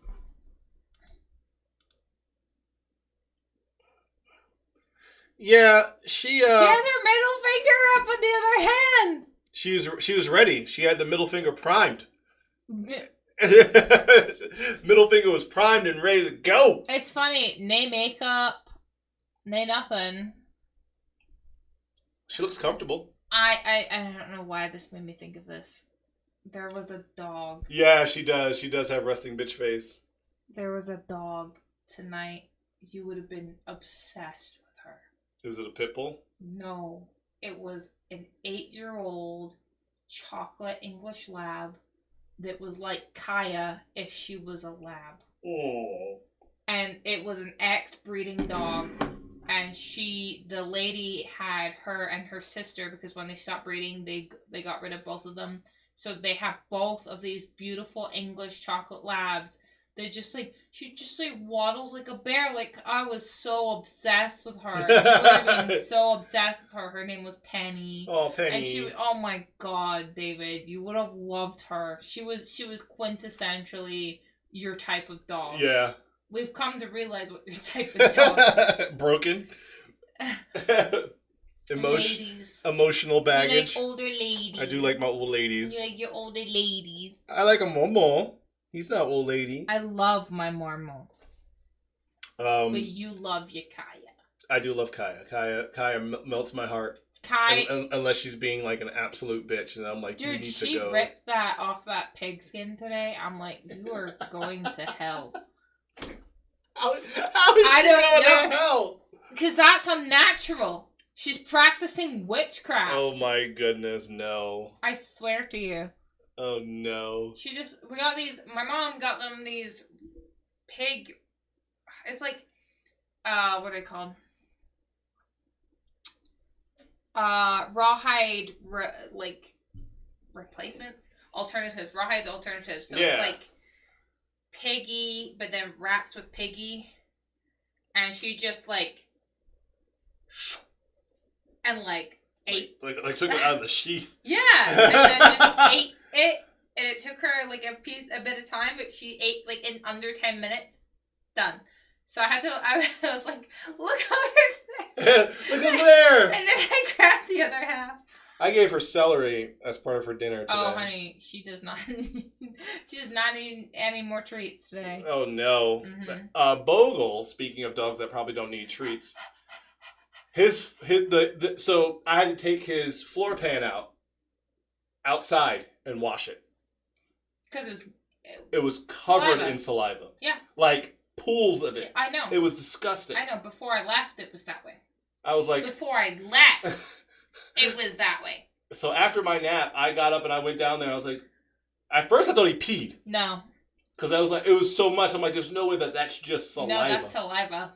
Yeah, she has her middle finger up on the other hand. She was ready. She had the middle finger primed. Middle finger was primed and ready to go. It's funny. Nay makeup. Nay nothing. She looks comfortable. I don't know why this made me think of this. There was a dog. Yeah, she does. She does have resting bitch face. There was a dog tonight. You would have been obsessed with her. Is it a pit bull? No. It was an 8-year-old chocolate English lab that was like Kaya if she was a lab. Oh. And it was an ex-breeding dog. And the lady had her and her sister, because when they stopped breeding, they got rid of both of them. So they have both of these beautiful English chocolate labs. They just like, she just like waddles like a bear. Like, I was so obsessed with her. You would have been so obsessed with her. Her name was Penny. Oh, Penny. And she, oh my God, David, you would have loved her. She was quintessentially your type of dog. Yeah. We've come to realize what your type of dog is. Broken. Ladies. Emotional baggage. You like older ladies. I do like my old ladies. You like your older ladies. I like a Momo. He's not old lady. I love my Mormo. But you love your Kaya. I do love Kaya. Kaya melts my heart. Unless she's being like an absolute bitch, and I'm like, dude, you need to go. She ripped that off that pigskin today. I'm like, you are going to hell. How is she going to hell? Because that's unnatural. She's practicing witchcraft. Oh my goodness, no. I swear to you. Oh no. We got these, my mom got them these pig, it's like, what are they called? Rawhide, replacements? Alternatives. Rawhide alternatives. So yeah. It's like piggy, but then wraps with piggy. And she just like, and like ate. Like took it out of the sheath. Yeah. And then just ate it. And it took her like a bit of time, but she ate like in under 10 minutes. Done. So I was like, look over there. Look over there. And then I grabbed the other half. I gave her celery as part of her dinner today. Oh, honey, she does not need any more treats today. Oh, no. Mm-hmm. Bogle, speaking of dogs that probably don't need treats, so I had to take his floor pan outside and wash it. Because it was covered saliva. in saliva. Yeah. Like pools of it. I know. It was disgusting. I know. Before I left, it was that way. I was like... Before I left, it was that way. So after my nap, I got up and I went down there. I was like... At first, I thought he peed. No. Because I was like, it was so much. I'm like, there's no way that's just saliva. No, that's saliva.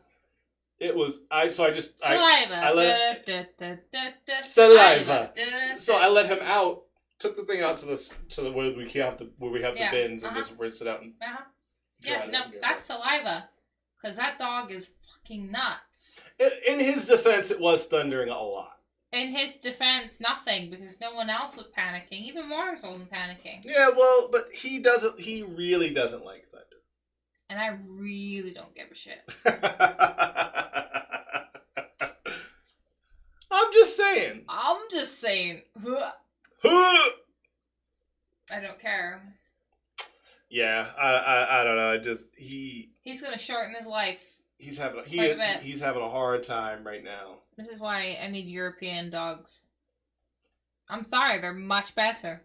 It was... Saliva. I let saliva. So I let him out. Took the thing out to where we have the bins and just rinse it out. And yeah, no, that's saliva. Because that dog is fucking nuts. In his defense, it was thundering a lot. In his defense, nothing, because no one else was panicking. Even Morris wasn't panicking. Yeah, well, but he really doesn't like thunder. And I really don't give a shit. I'm just saying. I don't care. Yeah, I don't know. He's gonna shorten his life. He's having a hard time right now. This is why I need European dogs. I'm sorry, they're much better.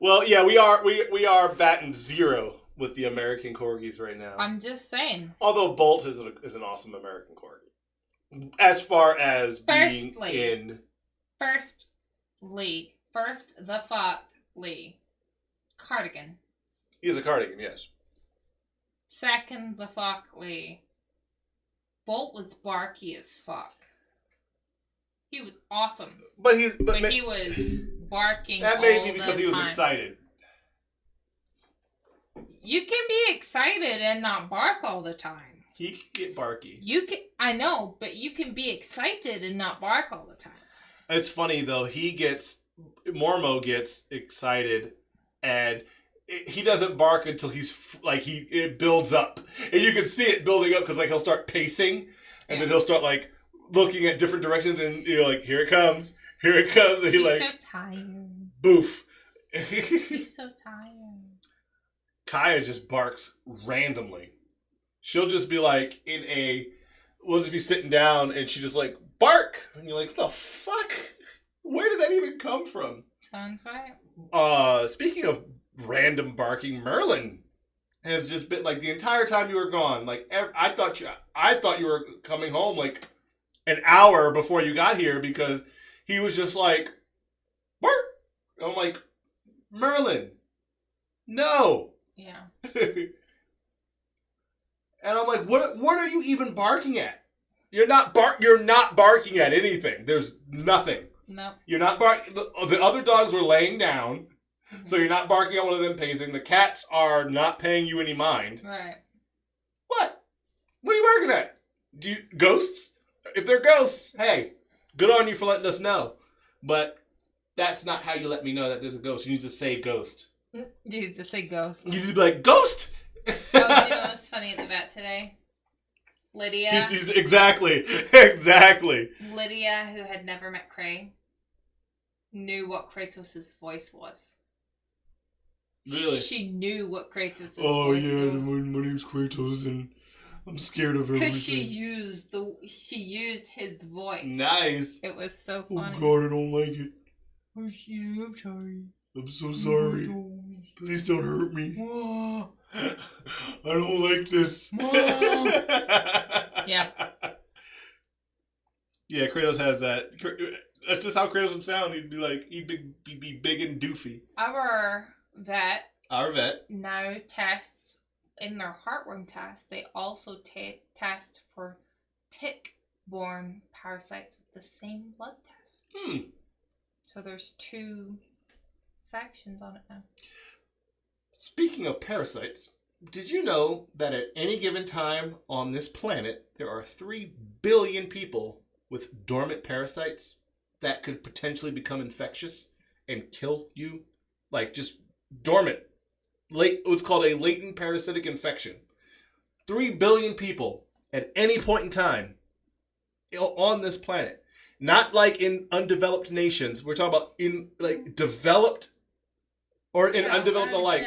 Well, yeah, we are batting zero with the American corgis right now. I'm just saying. Although Bolt is an awesome American corgi, as far as being in. First the fuck Lee. Cardigan. He is a cardigan, yes. Second the fuck Lee. Bolt was barky as fuck. He was awesome. But he was barking all the time. That may be because he was excited. You can be excited and not bark all the time. He can get barky. I know, but you can be excited and not bark all the time. It's funny though. Mormo gets excited, and he doesn't bark until it builds up, and you can see it building up because he'll start pacing, and then he'll start looking at different directions, and you're like, here it comes, and he's so tired. Boof. He's so tired. Kaya just barks randomly. She'll just be we'll just be sitting down, and she just bark, and you're like, what the fuck? Where did that even come from? Sounds right. Speaking of random barking, Merlin has just been like the entire time you were gone. Like I thought you were coming home like an hour before you got here because he was just like, bark. I'm like, Merlin, no. Yeah. And I'm like, what are you even barking at? You're not barking at anything. There's nothing. No. You're not barking. The other dogs were laying down, so you're not barking at one of them pacing. The cats are not paying you any mind. Right. What? What are you barking at? Ghosts? If they're ghosts, hey, good on you for letting us know. But that's not how you let me know that there's a ghost. You need to say ghost. You need to say ghost. You need to be like, ghost! Oh, you know what's funny at the vet today? Lydia. Exactly. Lydia, who had never met Cray, knew what Kratos' voice was. Really? She knew what Kratos' voice was. Oh yeah, my name's Kratos and I'm scared of everything. Because she used his voice. Nice. It was so funny. Oh God, I don't like it. Oh shit, I'm sorry. I'm so sorry. Please don't hurt me. I don't like this. Yeah. Yeah, Kratos has that. That's just how Kratos would sound. He'd be big and doofy. Our vet now tests, in their heartworm test, they also test for tick-borne parasites with the same blood test. So there's 2 sections on it now. Speaking of parasites, did you know that at any given time on this planet, there are 3 billion people with dormant parasites that could potentially become infectious and kill you? Like, just dormant. What's called a latent parasitic infection. 3 billion people at any point in time on this planet. Not like in undeveloped nations. We're talking about in, like, developed or in undeveloped alike.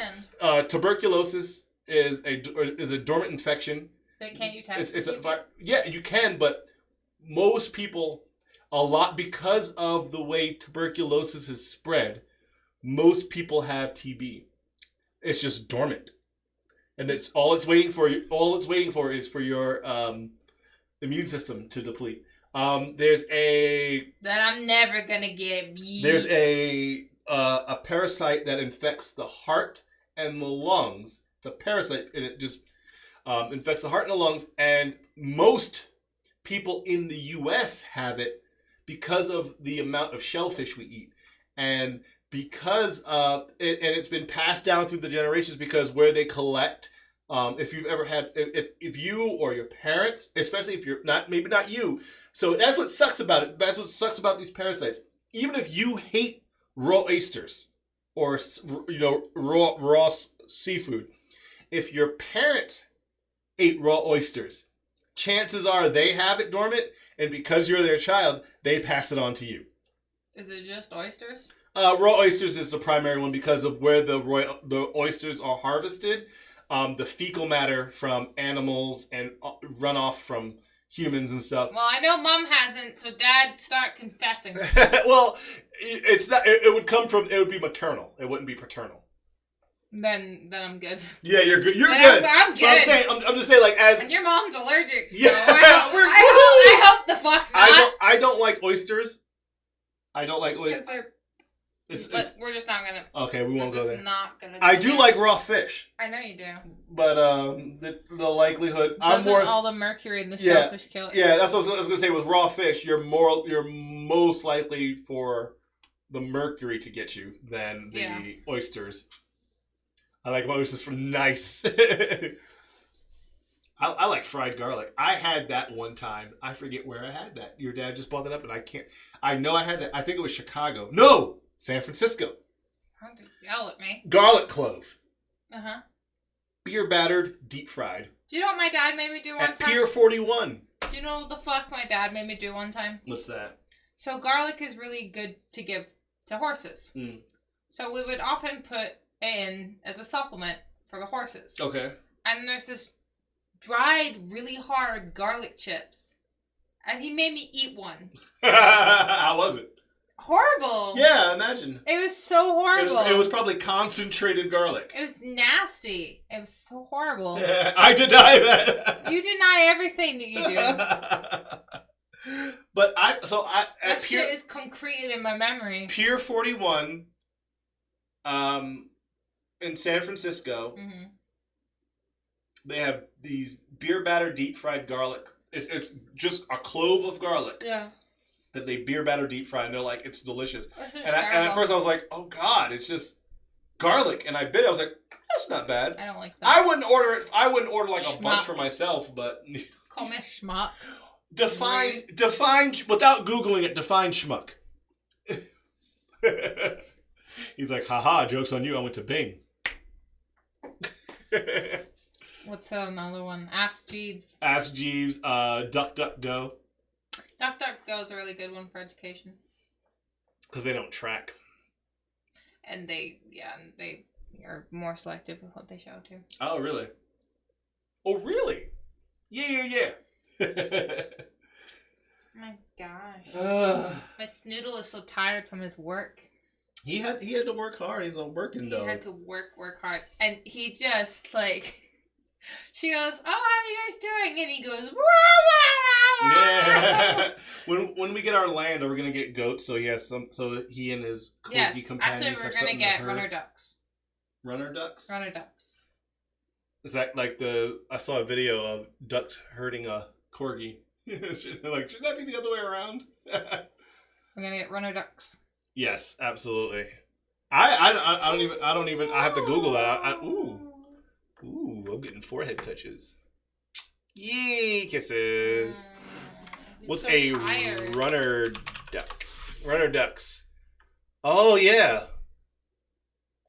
Tuberculosis is a dormant infection. But can't you test yeah, you can, but most people, because of the way tuberculosis is spread, most people have TB. It's just dormant, and all it's waiting for is for your immune system to deplete. That I'm never gonna get. There's a parasite that infects the heart and the lungs. It's a parasite, and it just infects the heart and the lungs. And most people in the U.S. have it because of the amount of shellfish we eat, and because it's been passed down through the generations. Because where they collect, if you've ever had, if you or your parents, especially if you're maybe not you. So that's what sucks about it. That's what sucks about these parasites. Even if you hate raw oysters or raw seafood, if your parents ate raw oysters, chances are they have it dormant, and because you're their child, they pass it on to you. Is it just oysters? Raw oysters is the primary one because of where the oysters are harvested. The fecal matter from animals and runoff from humans and stuff. Well, I know Mom hasn't, so Dad, start confessing. Well, it's not. It would come from. It would be maternal. It wouldn't be paternal. Then I'm good. Yeah, you're good. You're good. I'm good. But I'm just saying, like, as and your mom's allergic. So yeah, I hope the fuck not. I don't like oysters. I don't like oysters. But we're just not gonna. Okay, we won't go there. Not gonna. I do like raw fish. I know you do. But the likelihood, Doesn't all the mercury in the shellfish kill it? Yeah, that's what I was gonna say. With raw fish, you're most likely for the mercury to get you than the oysters. I like my oysters from nice. I like fried garlic. I had that one time. I forget where I had that. Your dad just brought that up, and I can't. I know I had that. I think it was Chicago. No. San Francisco. Don't yell at me. Garlic clove. Uh-huh. Beer battered, deep fried. Do you know what my dad made me do one time? At Pier 41. Do you know what the fuck my dad made me do one time? What's that? So garlic is really good to give to horses. Mm. So we would often put in as a supplement for the horses. Okay. And there's this dried, really hard garlic chips. And he made me eat one. How was it? horrible. Yeah, imagine. It was so horrible. It was probably concentrated garlic. It was nasty. It was so horrible. I deny that. You deny everything that you do. But that shit is concreted in my memory. Pier 41, in San Francisco, they have these beer batter deep fried garlic. It's just a clove of garlic. Yeah. That they beer batter deep fry, and they're like, it's delicious. And at first I was like, oh god, it's just garlic, and I bit it. I was like, that's not bad. I don't like that. I wouldn't order it. I wouldn't order like a bunch for myself, but call me schmuck. Define without googling it. Define schmuck. He's like, haha, joke's on you. I went to Bing. What's another one? Ask Jeeves. Ask Jeeves. DuckDuckGo. DuckDuckGo is a really good one for education. Because they don't track. And they are more selective with what they show too. Oh, really? Oh, really? Yeah. My gosh. My Snoodle is so tired from his work. He had to work hard. He's a working dog. He had to work hard. And he just like... She goes, oh, how are you guys doing? And he goes, wah, wah, wah. Yeah. When we get our land, are we gonna get goats? So he and his corgi companions. Yes, we're gonna get runner ducks. Runner ducks. Runner ducks. Is that like I saw a video of ducks herding a corgi. Like, shouldn't that be the other way around? We're gonna get runner ducks. Yes, absolutely. I don't even. I have to Google that. Ooh, I'm getting forehead touches. Yay, kisses. What's so a tired. runner duck? Runner ducks. Oh yeah,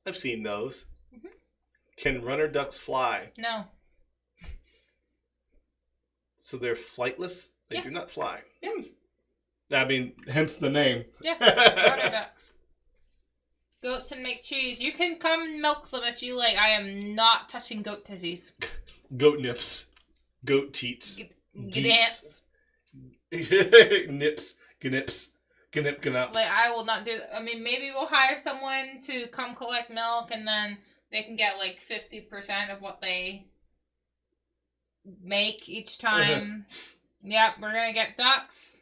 I've seen those. Mm-hmm. Can runner ducks fly? No. So they're flightless? They do not fly. Yeah. I mean, hence the name. Yeah, runner ducks. Goats and make cheese. You can come and milk them if you like. I am not touching goat titties. Goat nips. Goat teats. Gants. Nips. Gnips. Gnip gnups. Like, I will not do... I mean, maybe we'll hire someone to come collect milk and then they can get like 50% of what they make each time. Yep, we're gonna get ducks.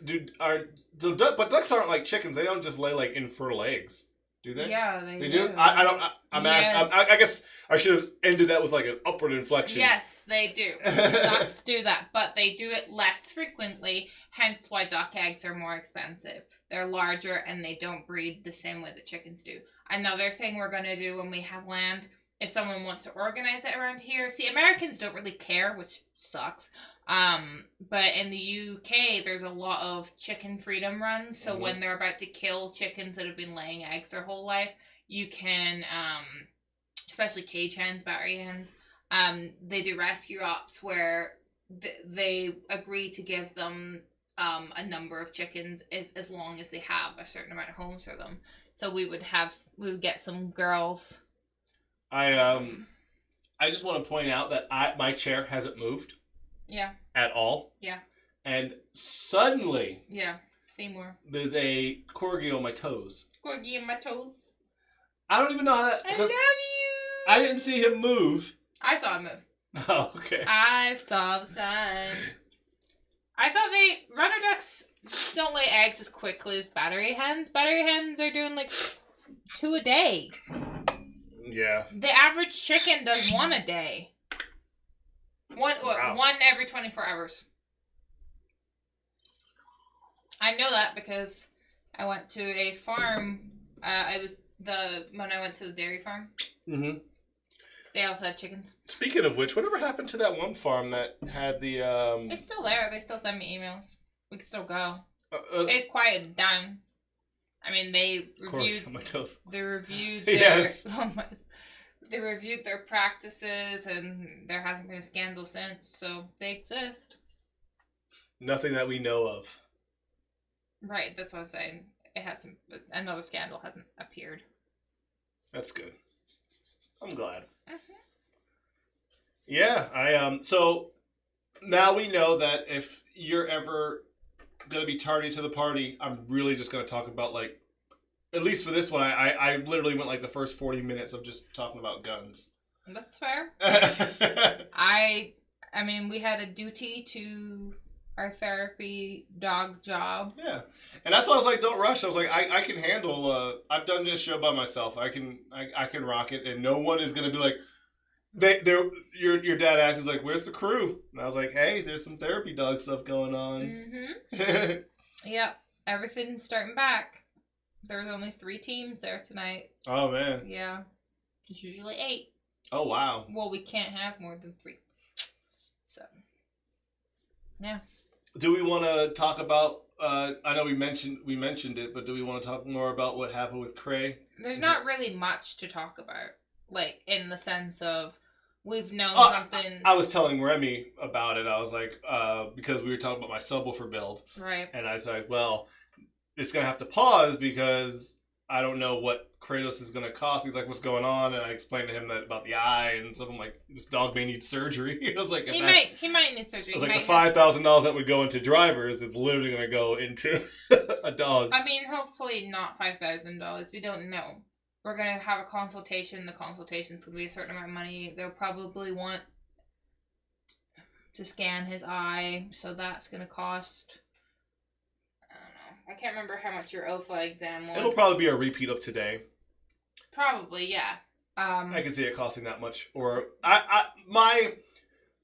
Dude, but ducks aren't like chickens. They don't just lay like infertile eggs, do they? Yeah, they do. I don't. I'm yes. asking. I guess I should have ended that with like an upward inflection. Yes, they do. Ducks do that, but they do it less frequently. Hence, why duck eggs are more expensive. They're larger and they don't breed the same way that chickens do. Another thing we're gonna do when we have land, if someone wants to organize it around here. See, Americans don't really care, which sucks. But in the UK, there's a lot of chicken freedom runs. So when they're about to kill chickens that have been laying eggs their whole life, you can, especially cage hens, battery hens, they do rescue ops where they agree to give them a number of chickens as long as they have a certain amount of homes for them. So we would get some girls. I just want to point out that my chair hasn't moved. Yeah. At all. Yeah. And suddenly. Yeah. Seymour. There's a corgi on my toes. Corgi on my toes. I don't even know how that. I love you. I didn't see him move. I saw him move. Oh, okay. I saw the sign. I thought runner ducks don't lay eggs as quickly as battery hens. Battery hens are doing like 2 a day. Yeah. The average chicken does 1 a day. One every 24 hours. I know that because I went to a farm. When I went to the dairy farm. Mm-hmm. They also had chickens. Speaking of which, whatever happened to that one farm that had the? It's still there. They still send me emails. We can still go. It quieted down. I mean, they reviewed. On my toes. They reviewed their. Yes. They reviewed their practices, and there hasn't been a scandal since, so they exist. Nothing that we know of. Right, that's what I was saying. It hasn't. Another scandal hasn't appeared. That's good. I'm glad. Mm-hmm. Yeah, so now we know that if you're ever gonna be tardy to the party. I'm really just gonna talk about like, at least for this one, I literally went like the first 40 minutes of just talking about guns. That's fair. I mean, we had a duty to our therapy dog job. Yeah, and that's why I was like, don't rush. I was like, I can handle. I've done this show by myself. I can rock it, and no one is gonna be like, your dad asked, he's like, where's the crew? And I was like, hey, there's some therapy dog stuff going on. Mm-hmm. Yep, everything's starting back. There's only 3 teams there tonight. Oh man. Yeah, it's usually 8. Oh wow. Well, we can't have more than 3. So, yeah. Do we want to talk about? I know we mentioned it, but do we want to talk more about what happened with Cray? There's not really much to talk about, like in the sense of we've known something. I was telling Remy about it. I was like, because we were talking about my subwoofer build, right? And I was like, well, it's gonna have to pause because I don't know what Kratos is gonna cost. He's like, what's going on? And I explained to him that about the eye and stuff. I'm like, this dog may need surgery. I was like, he might need surgery. I was like, the $5,000 that would go into drivers is literally gonna go into a dog. I mean, hopefully not $5,000. We don't know. We're gonna have a consultation. The consultation's gonna be a certain amount of money. They'll probably want to scan his eye, so that's gonna cost. I can't remember how much your OFA exam was. It'll probably be a repeat of today. Probably, yeah. I can see it costing that much. Or my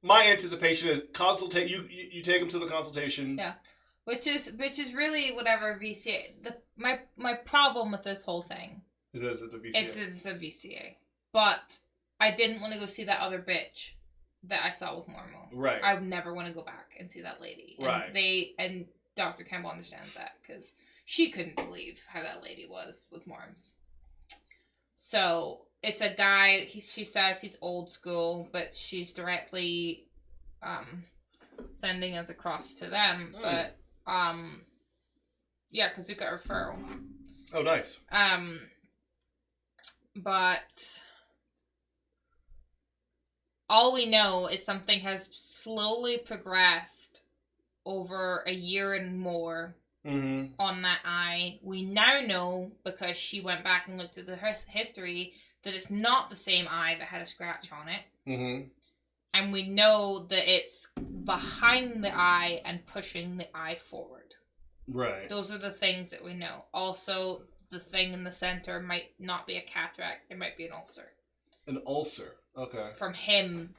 anticipation is consultate. You take them to the consultation. Yeah, which is really whatever VCA. My problem with this whole thing is that it's a VCA. It's a VCA, but I didn't want to go see that other bitch that I saw with Mormo. Right. I would never want to go back and see that lady. Right. And Dr. Campbell understands that because she couldn't believe how that lady was with Morms. So it's a guy. She says he's old school, but she's directly sending us across to them. But yeah, because we got a referral. Oh, nice. But all we know is something has slowly progressed over a year and more on that eye. We now know, because she went back and looked at the history, that it's not the same eye that had a scratch on it. Mm-hmm. And we know that it's behind the eye and pushing the eye forward. Right. Those are the things that we know. Also, the thing in the center might not be a cataract. It might be an ulcer. An ulcer. Okay. From him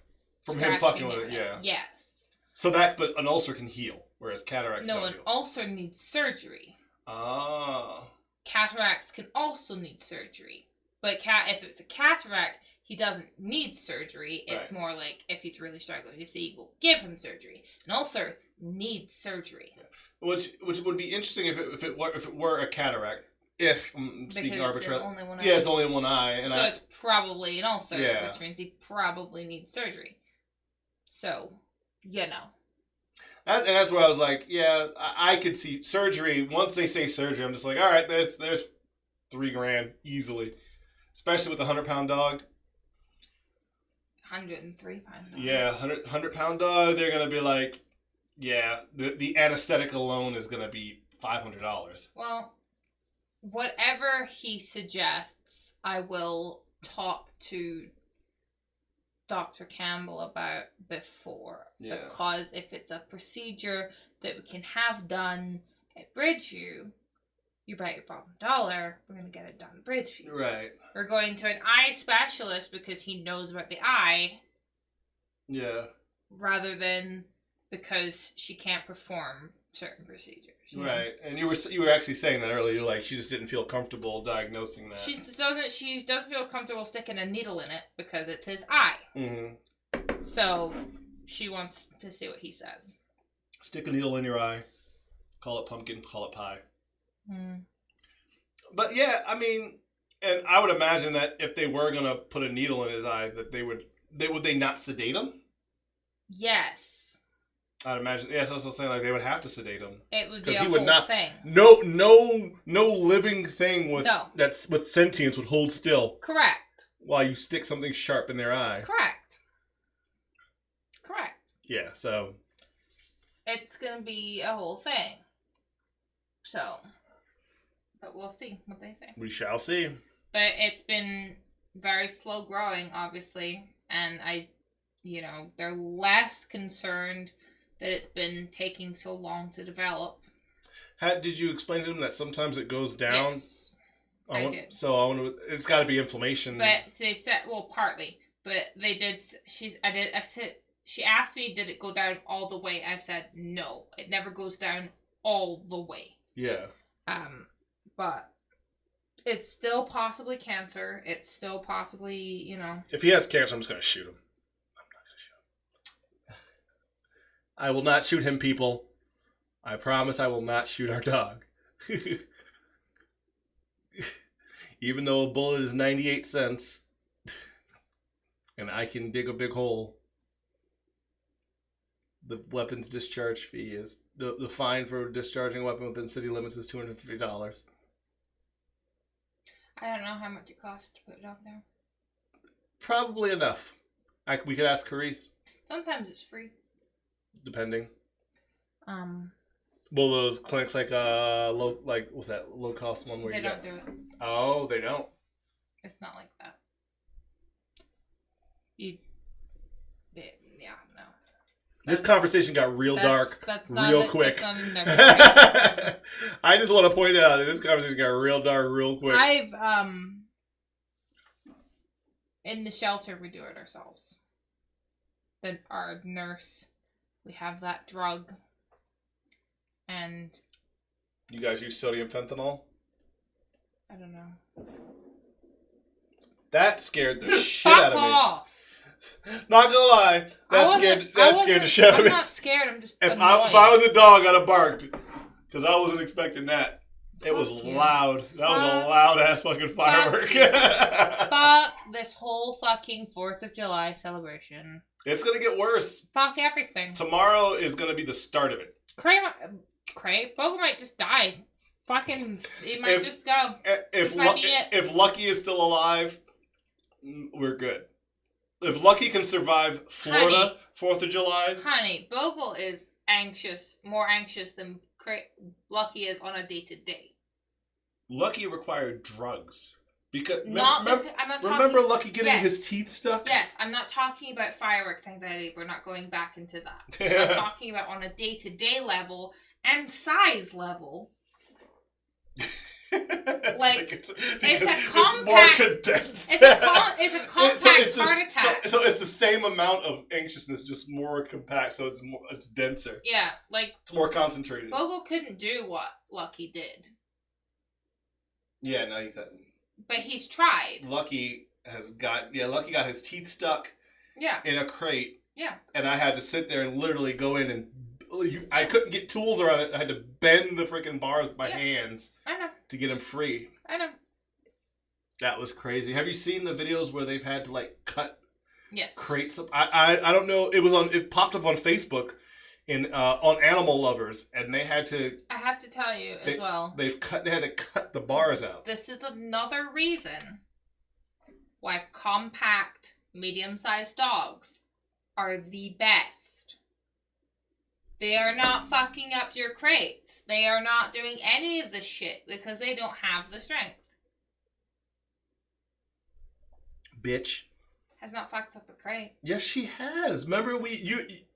fucking with it, yeah. Yes. So but an ulcer can heal, whereas cataracts don't heal. Ulcer needs surgery. Ah. Cataracts can also need surgery. But if it's a cataract, he doesn't need surgery. It's more like if he's really struggling to see, we'll give him surgery. An ulcer needs surgery. Yeah. Which would be interesting if it were a cataract. If speaking arbitrarily, it's only one eye, and it's probably an ulcer, which means he probably needs surgery. So, and that's where I was like, yeah, I could see surgery. Once they say surgery, I'm just like, all right, there's $3,000 easily, especially with a 100-pound dog. 103-pound dog. Yeah, 100-pound dog. They're gonna be like, yeah, the anesthetic alone is gonna be $500. Well, whatever he suggests, I will talk to Dr. Campbell about before. Yeah. Because if it's a procedure that we can have done at Bridgeview, you bet your bottom dollar we're going to get it done at Bridgeview. Right. We're going to an eye specialist because he knows about the eye. Yeah. Rather than because she can't perform certain procedures. Right. And you were actually saying that earlier. You're like, she just didn't feel comfortable diagnosing that. She doesn't feel comfortable sticking a needle in it because it's his eye. Mm-hmm. So she wants to see what he says. Stick a needle in your eye. Call it pumpkin. Call it pie. Mm. But yeah, I mean, and I would imagine that if they were gonna put a needle in his eye, that would they not sedate him? Yes. I'd imagine. Yes, I was also saying like they would have to sedate him. It would be a whole thing. No living thing that's with sentience would hold still. Correct. While you stick something sharp in their eye. Correct. Yeah. So. It's gonna be a whole thing. So, but we'll see what they say. We shall see. But it's been very slow growing, obviously, and they're less concerned that it's been taking so long to develop. Did you explain to them that sometimes it goes down? Yes, I did. So it's got to be inflammation. But they said, partly, but they did. I said, she asked me, did it go down all the way? I said, no, it never goes down all the way. Yeah. But it's still possibly cancer. It's still possibly, If he has cancer, I'm just going to shoot him. I'm not going to shoot him. I will not shoot him, people. I promise I will not shoot our dog. Even though a bullet is 98 cents and I can dig a big hole, the weapons discharge fee is the fine for discharging a weapon within city limits is $250. I don't know how much it costs to put a dog there. Probably enough. We could ask Carice. Sometimes it's free. Depending. Well, those clinics like low cost one where they don't do it. Oh, they don't. It's not like that. No. This conversation got real dark real quick. That's not in there. I just want to point out that this conversation got real dark real quick. I've in the shelter we do it ourselves. Then our nurse, we have that drug. And you guys use sodium fentanyl? I don't know. That scared the shit out of me. Fuck off! Not gonna lie, that scared the shit out of me. I'm not scared. I'm just if I was a dog, I'd have barked because I wasn't expecting that. It was loud. That was a loud ass fucking firework. Fuck this whole fucking 4th of July celebration. It's gonna get worse. Fuck everything. Tomorrow is gonna be the start of it. Bogo might just die. Fucking, it might just go. If Lucky is still alive, we're good. If Lucky can survive Florida 4th of July. Honey, Bogle is more anxious than Lucky is on a day-to-day. Lucky required drugs. Because remember Lucky getting his teeth stuck? Yes, I'm not talking about fireworks anxiety. We're not going back into that. I'm talking about on a day-to-day level and size level. It's a compact. It's more condensed. It's a compact heart attack. So it's the same amount of anxiousness, just more compact. So it's denser. Yeah, it's more concentrated. Bogle couldn't do what Lucky did. Yeah, no, he couldn't. But he's tried. Lucky got his teeth stuck. Yeah. In a crate. Yeah. And I had to sit there and literally go in and I couldn't get tools around it. I had to bend the freaking bars with my hands. I know. To get him free. I know. That was crazy. Have you seen the videos where they've had to cut crates up? I don't know. It popped up on Facebook on Animal Lovers, and they had to. I have to tell you as well. They had to cut the bars out. This is another reason why compact, medium-sized dogs are the best. They are not fucking up your crates. They are not doing any of the shit because they don't have the strength. Bitch. Has not fucked up a crate. Yes, she has. Remember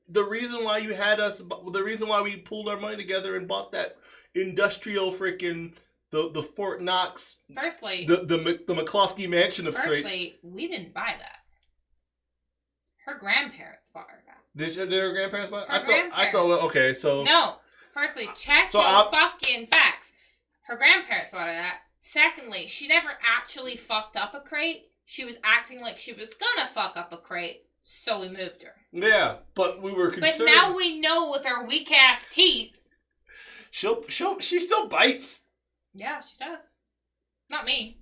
the reason why we pulled our money together and bought that industrial freaking the Fort Knox. Firstly, the McCloskey mansion of crates. Firstly, we didn't buy that. Her grandparents bought her that. Did her grandparents buy it? I thought okay, so no. Firstly, check your fucking facts. Her grandparents bought her that. Secondly, she never actually fucked up a crate. She was acting like she was gonna fuck up a crate, so we moved her. Yeah, but we were concerned. But now we know with her weak ass teeth. She still bites. Yeah, she does. Not me.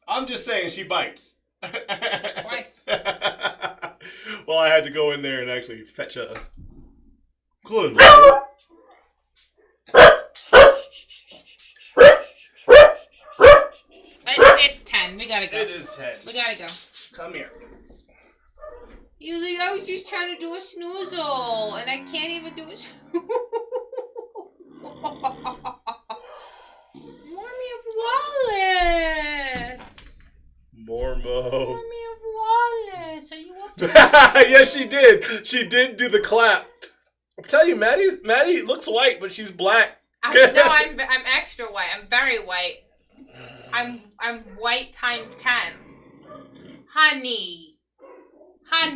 I'm just saying she bites. Twice. Well, I had to go in there and actually fetch a good Lord. It's 10. We gotta go. It is 10. We gotta go. Come here. I was just trying to do a snoozle, and I can't even do a snoozle. of Wallace. Mormo. Army of Wallace. Are you up? Yes, she did. She did do the clap. I'm telling you, Maddie looks white, but she's black. I'm extra white. I'm very white. I'm white times 10. Honey. Are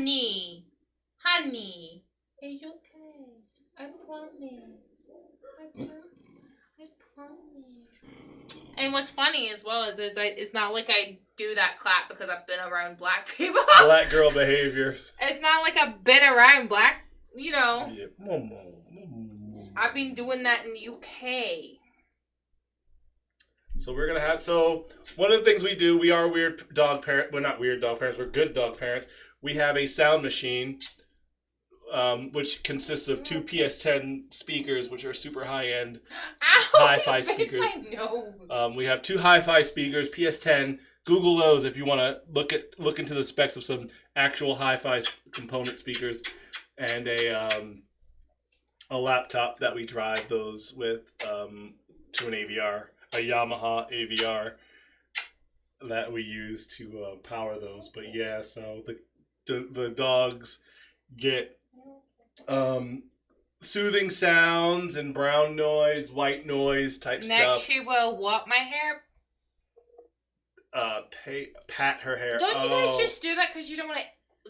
you okay? I promise. And what's funny as well is it's not like I do that clap because I've been around black people. Black girl behavior. It's not like I've been around black, Yeah. I've been doing that in the UK. So we're gonna one of the things we do, we are weird dog parent. We're not weird dog parents. We're good dog parents. We have a sound machine, which consists of 2 PS10 speakers, which are super high end hi-fi speakers. We have 2 hi-fi speakers, PS10. Google those if you want to look into the specs of some actual hi-fi component speakers, and a laptop that we drive those with to an AVR. A Yamaha AVR that we use to power those. But yeah, so the dogs get soothing sounds and brown noise, white noise type stuff. Next she will what my hair? Pat her hair. Don't you guys just do that because you don't want to?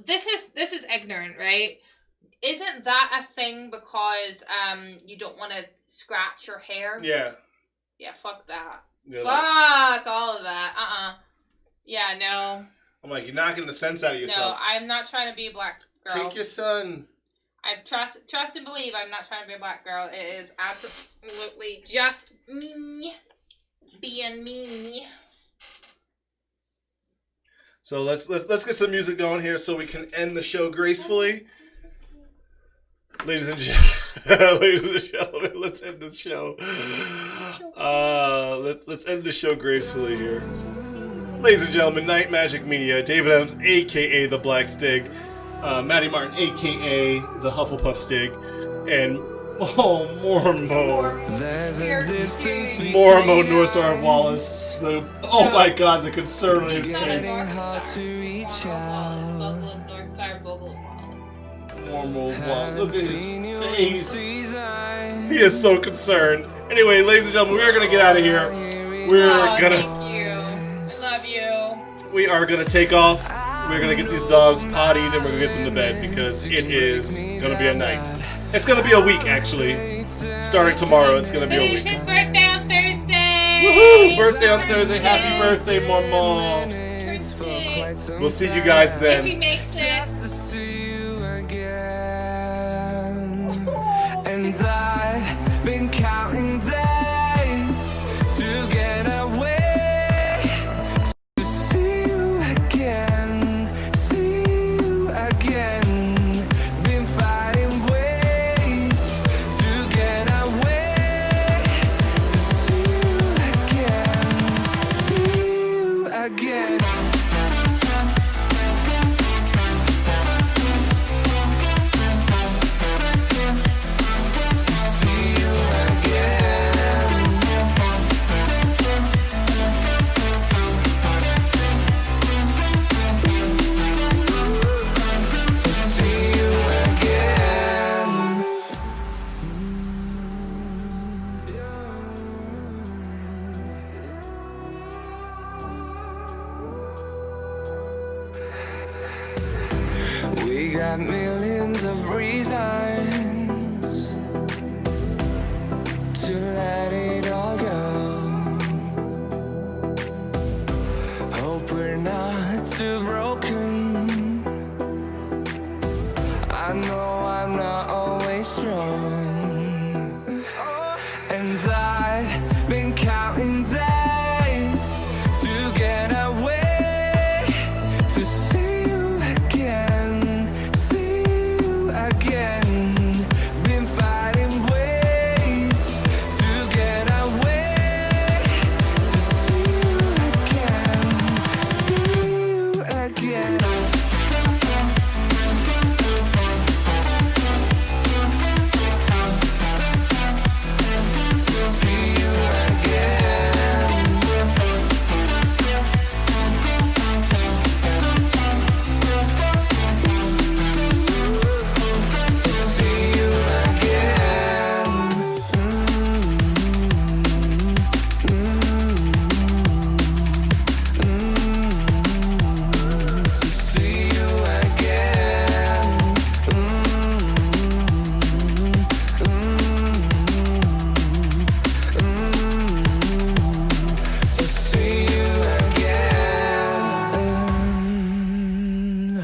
This is ignorant, right? Isn't that a thing because you don't want to scratch your hair? Yeah. Yeah, fuck that. Fuck all of that. Yeah, no. I'm like, you're knocking the sense out of yourself. No, I'm not trying to be a black girl. Take your son. I trust and believe I'm not trying to be a black girl. It is absolutely just me being me. So let's get some music going here so we can end the show gracefully. Ladies and gentlemen, let's end this show. Let's end the show gracefully here. Ladies and gentlemen, Majik Media, David Adams, aka the Black Stig, Maddie Martin, aka the Hufflepuff Stig, and Mormo Northstar Wallace. My God, the concern on his face. Look at his face. He is so concerned. Anyway, ladies and gentlemen, we are going to get out of here. Thank you. I love you. We are going to take off. We're going to get these dogs pottied and we're going to get them to bed because it is going to be a night. It's going to be a week, actually. Starting tomorrow, it's going to be a week. It's his birthday on Thursday. Woohoo! Birthday on Thursday. Happy birthday, Mormo. We'll see you guys then. If he makes it. And I've been counting days to get away, to see you again, been finding ways to get away, to see you again. We got millions